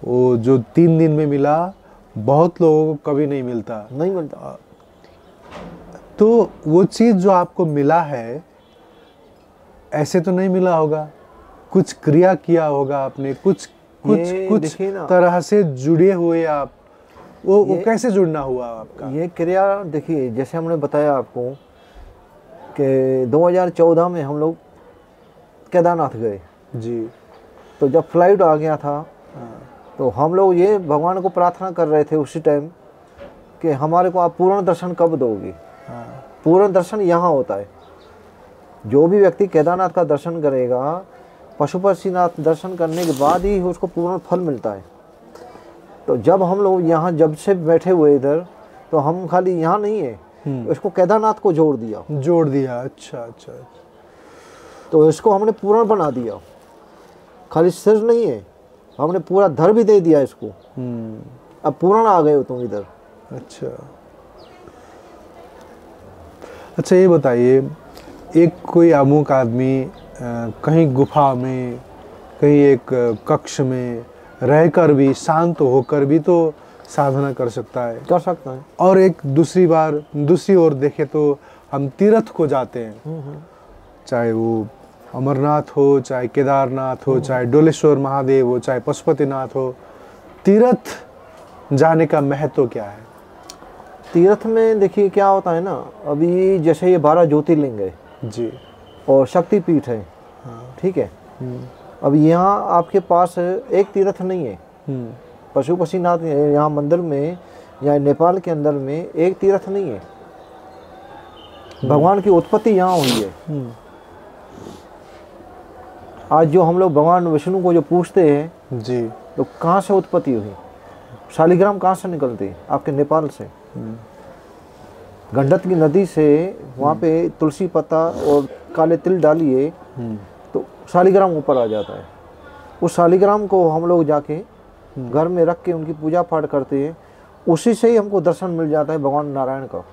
[SPEAKER 2] वो जो 3 दिन में मिला, बहुत लोगों को कभी नहीं मिलता।
[SPEAKER 4] नहीं मिलता।
[SPEAKER 2] तो वो चीज़ जो आपको मिला है, ऐसे तो नहीं मिला होगा, कुछ क्रिया किया होगा आपने, कुछ तरह से जुड़े हुए आप। वो कैसे जुड़ना हुआ आपका?
[SPEAKER 4] ये क्रिया देखिए, जैसे हमने बताया आपको कि 2014 में हम लोग केदारनाथ गए
[SPEAKER 2] जी।
[SPEAKER 4] तो जब फ्लाइट आ गया था, तो हम लोग ये भगवान को प्रार्थना कर रहे थे उसी टाइम कि हमारे को आप पूर्ण दर्शन कब दोगे। पूर्ण दर्शन यहाँ होता है। जो भी व्यक्ति केदारनाथ का दर्शन करेगा, पशुपतिनाथ दर्शन करने के बाद ही उसको पूर्ण फल मिलता है। तो जब हम लोग यहाँ जब से बैठे हुए इधर, तो हम खाली यहाँ नहीं है, इसको केदारनाथ को जोड़ दिया।
[SPEAKER 2] अच्छा अच्छा।
[SPEAKER 4] तो इसको हमने पूर्ण बना दिया। खाली सिर नहीं है, हमने पूरा धर भी दे दिया इसको। अब पूर्ण आ गए हो तुम इधर।
[SPEAKER 2] अच्छा ये बताइए, एक कोई अमुक आदमी कहीं गुफा में, कहीं एक कक्ष में रहकर भी, शांत होकर भी तो साधना कर सकता है। और एक दूसरी ओर देखे तो हम तीर्थ को जाते हैं, चाहे वो अमरनाथ हो, चाहे केदारनाथ हो, चाहे डोलेश्वर महादेव हो, चाहे पशुपतिनाथ हो। तीर्थ जाने का महत्व क्या है?
[SPEAKER 4] तीर्थ में देखिए क्या होता है ना, अभी जैसे ये 12 ज्योतिर्लिंग है
[SPEAKER 2] जी, और
[SPEAKER 4] शक्तिपीठ है। ठीक है। अब यहाँ आपके पास एक तीर्थ नहीं है। पशुपतिनाथ यहाँ मंदिर में या नेपाल के अंदर में एक तीर्थ नहीं है। भगवान की उत्पत्ति यहाँ हुई है। आज जो हम लोग भगवान विष्णु को जो पूछते हैं
[SPEAKER 2] जी,
[SPEAKER 4] तो कहाँ से उत्पत्ति हुई? शालिग्राम कहाँ से निकलते? आपके नेपाल से। गंडक की नदी से वहाँ पे तुलसी पत्ता और काले तिल डालिए तो शालिग्राम ऊपर आ जाता है। उस शालिग्राम को हम लोग जाके घर में रख के उनकी पूजा पाठ करते हैं। उसी से ही हमको दर्शन मिल जाता है भगवान नारायण का।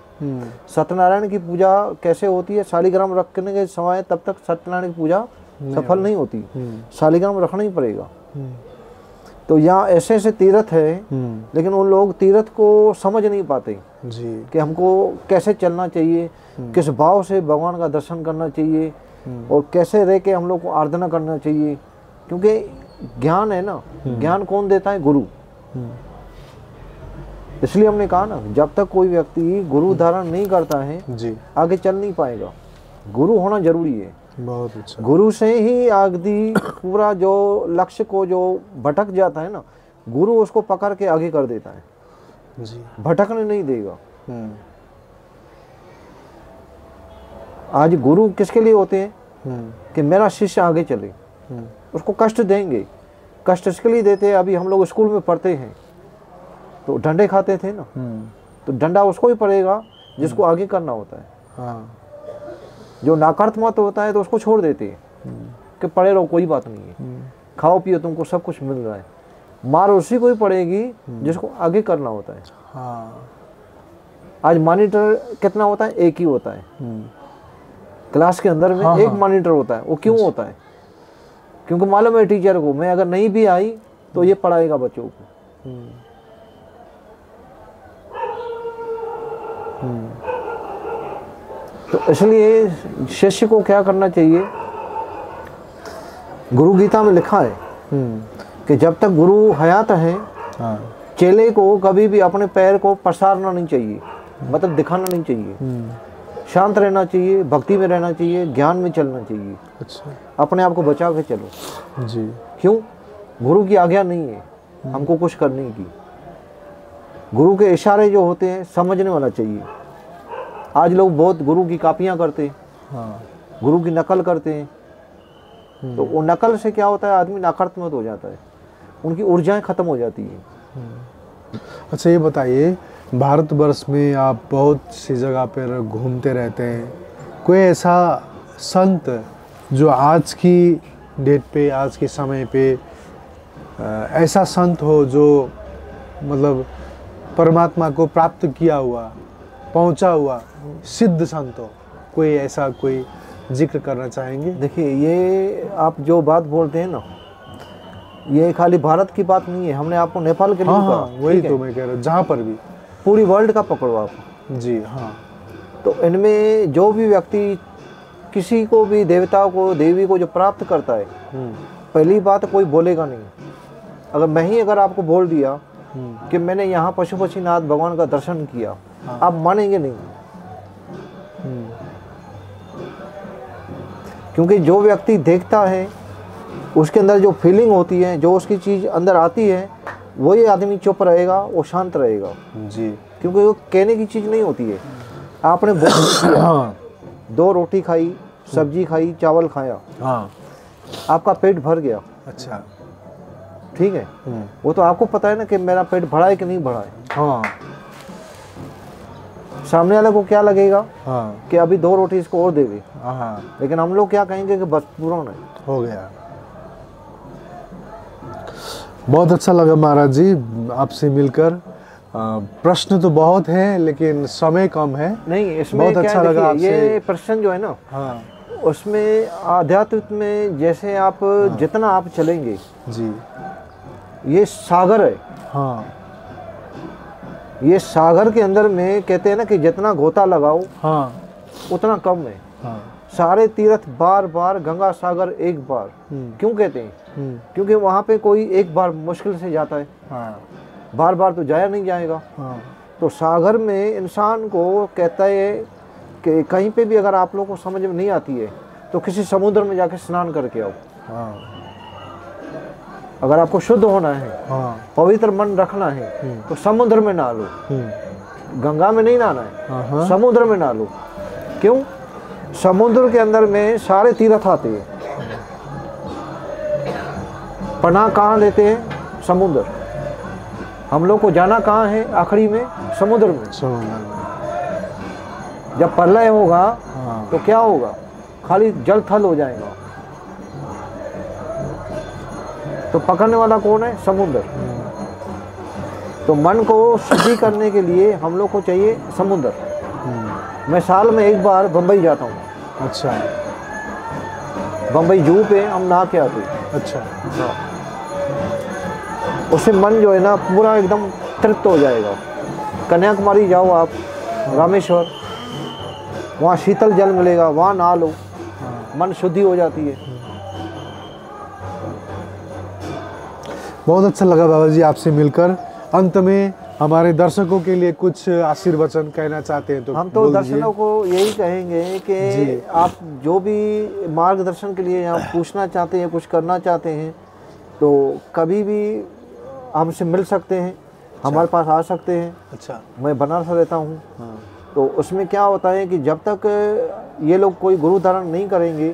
[SPEAKER 4] सत्यनारायण की पूजा कैसे होती है? शालिग्राम रखने के समय तब तक सत्यनारायण की पूजा सफल नहीं होती। शालिग्राम रखना ही पड़ेगा। तो यहाँ ऐसे ऐसे तीर्थ है, लेकिन उन लोग तीर्थ को समझ नहीं पाते
[SPEAKER 2] जी,
[SPEAKER 4] कि हमको कैसे चलना चाहिए, किस भाव से भगवान का दर्शन करना चाहिए, और कैसे रह के हम लोग को आराधना करना चाहिए। क्योंकि ज्ञान है ना, ज्ञान कौन देता है? गुरु। इसलिए हमने कहा ना, जब तक कोई व्यक्ति गुरु धारण नहीं करता है
[SPEAKER 2] जी,
[SPEAKER 4] आगे चल नहीं पाएगा। गुरु होना जरूरी है।
[SPEAKER 2] बहुत अच्छा।
[SPEAKER 4] गुरु से ही आगे पूरा जो लक्ष्य को जो भटक जाता है ना, गुरु उसको पकड़ के आगे कर देता है
[SPEAKER 2] जी,
[SPEAKER 4] भटकने नहीं देगा। आज गुरु किसके लिए होते हैं? कि मेरा शिष्य आगे चले। उसको कष्ट देंगे। कष्ट इसके लिए देते हैं, अभी हम लोग स्कूल में पढ़ते हैं तो डंडे खाते थे ना, तो डंडा उसको ही पड़ेगा जिसको आगे करना होता है। जो नाकारात्मक होता है तो उसको छोड़ देते हैं कि पढ़े रहो, कोई बात नहीं है, खाओ पियो, तुमको सब कुछ मिल रहा है। मार उसी को ही पड़ेगी जिसको आगे करना होता है। आज मॉनिटर कितना होता है? एक ही होता है। क्लास के अंदर में एक मॉनिटर होता है। वो क्यों होता है? क्योंकि मालूम है टीचर को, मैं अगर नहीं भी आई तो ये पढ़ाएगा बच्चों को। तो इसलिए शिष्य को क्या करना चाहिए? गुरु गीता में लिखा है कि जब तक गुरु हयात है चेले को कभी भी अपने पैर को पसारना नहीं चाहिए, मतलब दिखाना नहीं चाहिए। शांत रहना चाहिए, भक्ति में रहना चाहिए, ज्ञान में चलना चाहिए।
[SPEAKER 2] अच्छा,
[SPEAKER 4] अपने आप को बचा के चलो
[SPEAKER 2] जी।
[SPEAKER 4] क्यों? गुरु की आज्ञा नहीं है हमको कुछ करने की। गुरु के इशारे जो होते हैं समझने वाला चाहिए। आज लोग बहुत गुरु की कॉपियां करते हैं, गुरु की नकल करते हैं। तो वो नकल से क्या होता है? आदमी नकारात्मक हो जाता है, उनकी ऊर्जाएं खत्म हो जाती है।
[SPEAKER 2] अच्छा, ये बताइए, भारतवर्ष में आप बहुत सी जगह पर घूमते रहते हैं, कोई ऐसा संत जो आज की डेट पे, आज के समय पे ऐसा संत हो जो मतलब परमात्मा को प्राप्त किया हुआ, पहुंचा हुआ सिद्ध संत हो, कोई ऐसा कोई जिक्र करना चाहेंगे?
[SPEAKER 4] देखिए, ये आप जो बात बोलते हैं ना, ये खाली भारत की बात नहीं है। हमने आपको नेपाल के लिए कहा,
[SPEAKER 2] वही तो मैं कह रहा हूँ, जहाँ पर भी
[SPEAKER 4] पूरी वर्ल्ड का पकड़ो आप
[SPEAKER 2] जी। हाँ, तो
[SPEAKER 4] इनमें जो भी व्यक्ति किसी को भी, देवता को, देवी को जो प्राप्त करता है, पहली बात कोई बोलेगा नहीं। अगर मैं ही अगर आपको बोल दिया कि मैंने यहाँ पशुपतिनाथ भगवान का दर्शन किया, आप मानेंगे नहीं। क्योंकि जो व्यक्ति देखता है उसके अंदर जो फीलिंग होती है, जो उसकी चीज़ अंदर आती है, वही आदमी चुप रहेगा, वो शांत रहेगा
[SPEAKER 2] जी।
[SPEAKER 4] क्योंकि वो कहने की चीज़ नहीं होती है। आपने दो रोटी खाई, सब्जी खाई, चावल खाया, आपका पेट भर गया।
[SPEAKER 2] अच्छा,
[SPEAKER 4] ठीक है, वो तो आपको पता है ना कि मेरा पेट भरा है कि नहीं भरा है। सामने वाले को क्या लगेगा कि अभी 2 रोटी इसको और देवे, लेकिन हम लोग क्या कहेंगे कि बस पूरा नहीं
[SPEAKER 2] हो गया। बहुत अच्छा लगा महाराज जी आपसे मिलकर। प्रश्न तो बहुत हैं लेकिन समय कम है।
[SPEAKER 4] नहीं, इसमें
[SPEAKER 2] बहुत अच्छा लगा आपसे।
[SPEAKER 4] ये प्रश्न जो है ना, उसमें आध्यात्म में जैसे आप जितना आप चलेंगे जी, ये सागर है। ये सागर के अंदर में कहते हैं ना कि जितना गोता लगाओ उतना कम है। सारे तीर्थ बार बार, गंगा सागर एक बार। क्यों कहते हैं? क्योंकि वहाँ पे कोई एक बार मुश्किल से जाता है, बार बार तो जाया नहीं जाएगा। तो सागर में इंसान को कहता है कि कहीं पे भी अगर आप लोगों को समझ में नहीं आती है तो किसी समुद्र में जाके स्नान करके आओ। अगर आपको शुद्ध होना है, पवित्र मन रखना है, तो समुद्र में नहा लो। गंगा में नहीं नहाना है, समुद्र में नहा लो। क्यों? समुद्र के अंदर में सारे तीर्थ आते हैं। पनाह कहाँ लेते हैं? समुद्र। हम लोग को जाना कहाँ है आखिरी में? समुद्र में। जब प्रलय होगा तो क्या होगा? खाली जल थल हो जाएगा। तो पकड़ने वाला कौन है? समुद्र। तो मन को शुद्धि करने के लिए हम लोग को चाहिए समुद्र। मैं साल में एक बार बम्बई जाता हूँ।
[SPEAKER 2] अच्छा,
[SPEAKER 4] बम्बई जू पे हम नहा के आते।
[SPEAKER 2] अच्छा,
[SPEAKER 4] उससे मन जो है ना पूरा एकदम तृप्त हो जाएगा। कन्याकुमारी जाओ आप, रामेश्वर, वहाँ शीतल जल मिलेगा, वहाँ नहा लो, मन शुद्धि हो जाती है।
[SPEAKER 2] बहुत अच्छा लगा बाबा जी आपसे मिलकर। अंत में हमारे दर्शकों के लिए कुछ आशीर्वचन कहना चाहते हैं तो
[SPEAKER 4] हम तो दर्शकों को यही कहेंगे कि आप जो भी मार्गदर्शन के लिए यहाँ पूछना चाहते हैं, कुछ करना चाहते हैं, तो कभी भी हमसे मिल सकते हैं। हमारे पास आ सकते हैं। अच्छा, मैं बनारस रहता हूँ। तो उसमें क्या होता है कि जब तक ये लोग कोई गुरु धारण नहीं करेंगे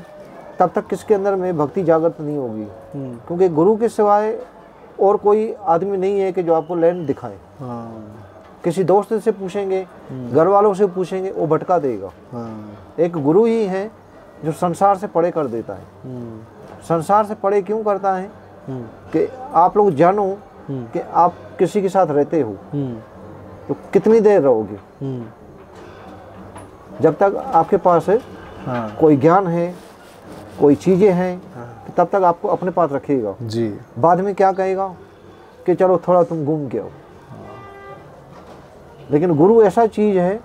[SPEAKER 4] तब तक किसके अंदर में भक्ति जागृत नहीं होगी। क्योंकि गुरु के सिवाय और कोई आदमी नहीं है कि जो आपको लैंड दिखाए। किसी दोस्त से पूछेंगे, घर वालों से पूछेंगे, वो भटका देगा। एक गुरु ही है जो संसार से परे कर देता है। संसार से परे क्यों करता है? कि आप लोग जानो कि आप किसी के साथ रहते हो तो कितनी देर रहोगे। जब तक आपके पास
[SPEAKER 2] हाँ
[SPEAKER 4] कोई ज्ञान है, कोई चीज़ें हैं, तो तब तक आपको अपने पास रखिएगा।
[SPEAKER 2] जी।
[SPEAKER 4] बाद में क्या कहेगा कि चलो थोड़ा तुम घूम के आओ। लेकिन गुरु ऐसा चीज़ है,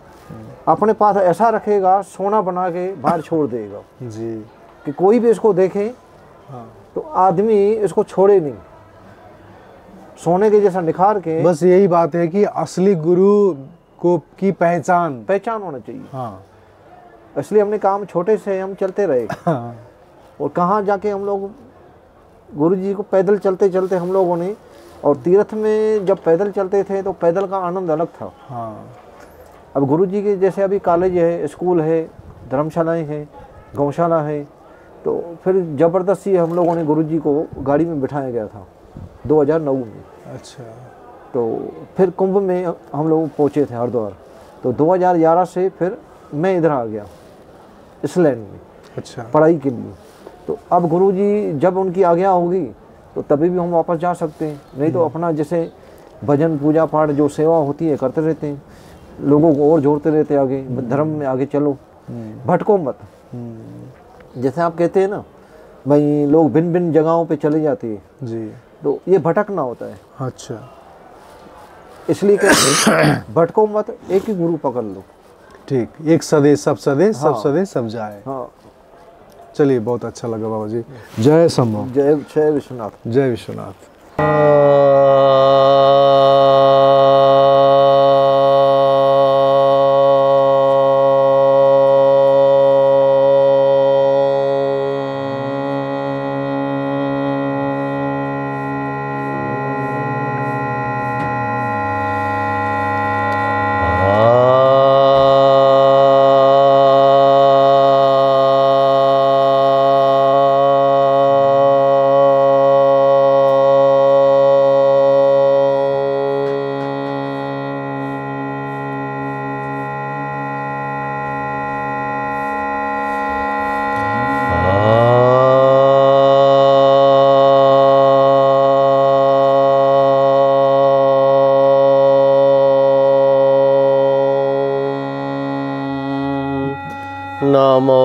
[SPEAKER 4] अपने पास ऐसा रखेगा, सोना बना के बाहर छोड़ देगा
[SPEAKER 2] जी।
[SPEAKER 4] कि कोई भी इसको देखे
[SPEAKER 2] हाँ
[SPEAKER 4] तो आदमी इसको छोड़े नहीं, सोने के जैसा निखार के।
[SPEAKER 2] बस यही बात है कि असली गुरु को की पहचान
[SPEAKER 4] होना चाहिए।
[SPEAKER 2] हाँ
[SPEAKER 4] इसलिए हमने काम छोटे से हम चलते रहे।
[SPEAKER 2] हाँ
[SPEAKER 4] और कहाँ जाके हम लोग गुरु जी को पैदल चलते चलते हम लोगों ने, और तीर्थ में जब पैदल चलते थे तो पैदल का आनंद अलग था।
[SPEAKER 2] हाँ।
[SPEAKER 4] अब गुरु जी के जैसे अभी कॉलेज है, स्कूल है, धर्मशालाएं हैं, गौशाला है, तो फिर ज़बरदस्ती हम लोगों ने गुरु जी को गाड़ी में बिठाया गया था 2009 में।
[SPEAKER 2] अच्छा।
[SPEAKER 4] तो फिर कुंभ में हम लोग पहुँचे थे हरिद्वार, तो 2011 से फिर मैं इधर आ गया इस लाइन में।
[SPEAKER 2] अच्छा।
[SPEAKER 4] पढ़ाई के लिए। तो अब गुरुजी जब उनकी आज्ञा होगी तो तभी भी हम वापस जा सकते हैं, नहीं तो अपना जैसे भजन पूजा पाठ जो सेवा होती है करते रहते हैं, लोगों को और जोड़ते रहते हैं आगे, धर्म में आगे चलो, भटको मत। जैसे आप कहते हैं ना भाई, लोग भिन्न भिन्न जगहों पे चले जाते हैं
[SPEAKER 2] जी,
[SPEAKER 4] तो ये भटकना होता है।
[SPEAKER 2] अच्छा।
[SPEAKER 4] इसलिए कहते हैं भटको मत, एक ही गुरु पकड़ लो।
[SPEAKER 2] ठीक, एक सदेश सब सदेश, सब
[SPEAKER 4] हाँ।
[SPEAKER 2] सदेश सब जाए।
[SPEAKER 4] हाँ,
[SPEAKER 2] चलिए, बहुत अच्छा लगा बाबा जी। जय शंभो।
[SPEAKER 4] जय विश्वनाथ।
[SPEAKER 2] जय विश्वनाथ।
[SPEAKER 3] नमो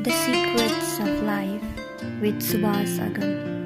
[SPEAKER 1] The Secrets of Life with Subhas Agam.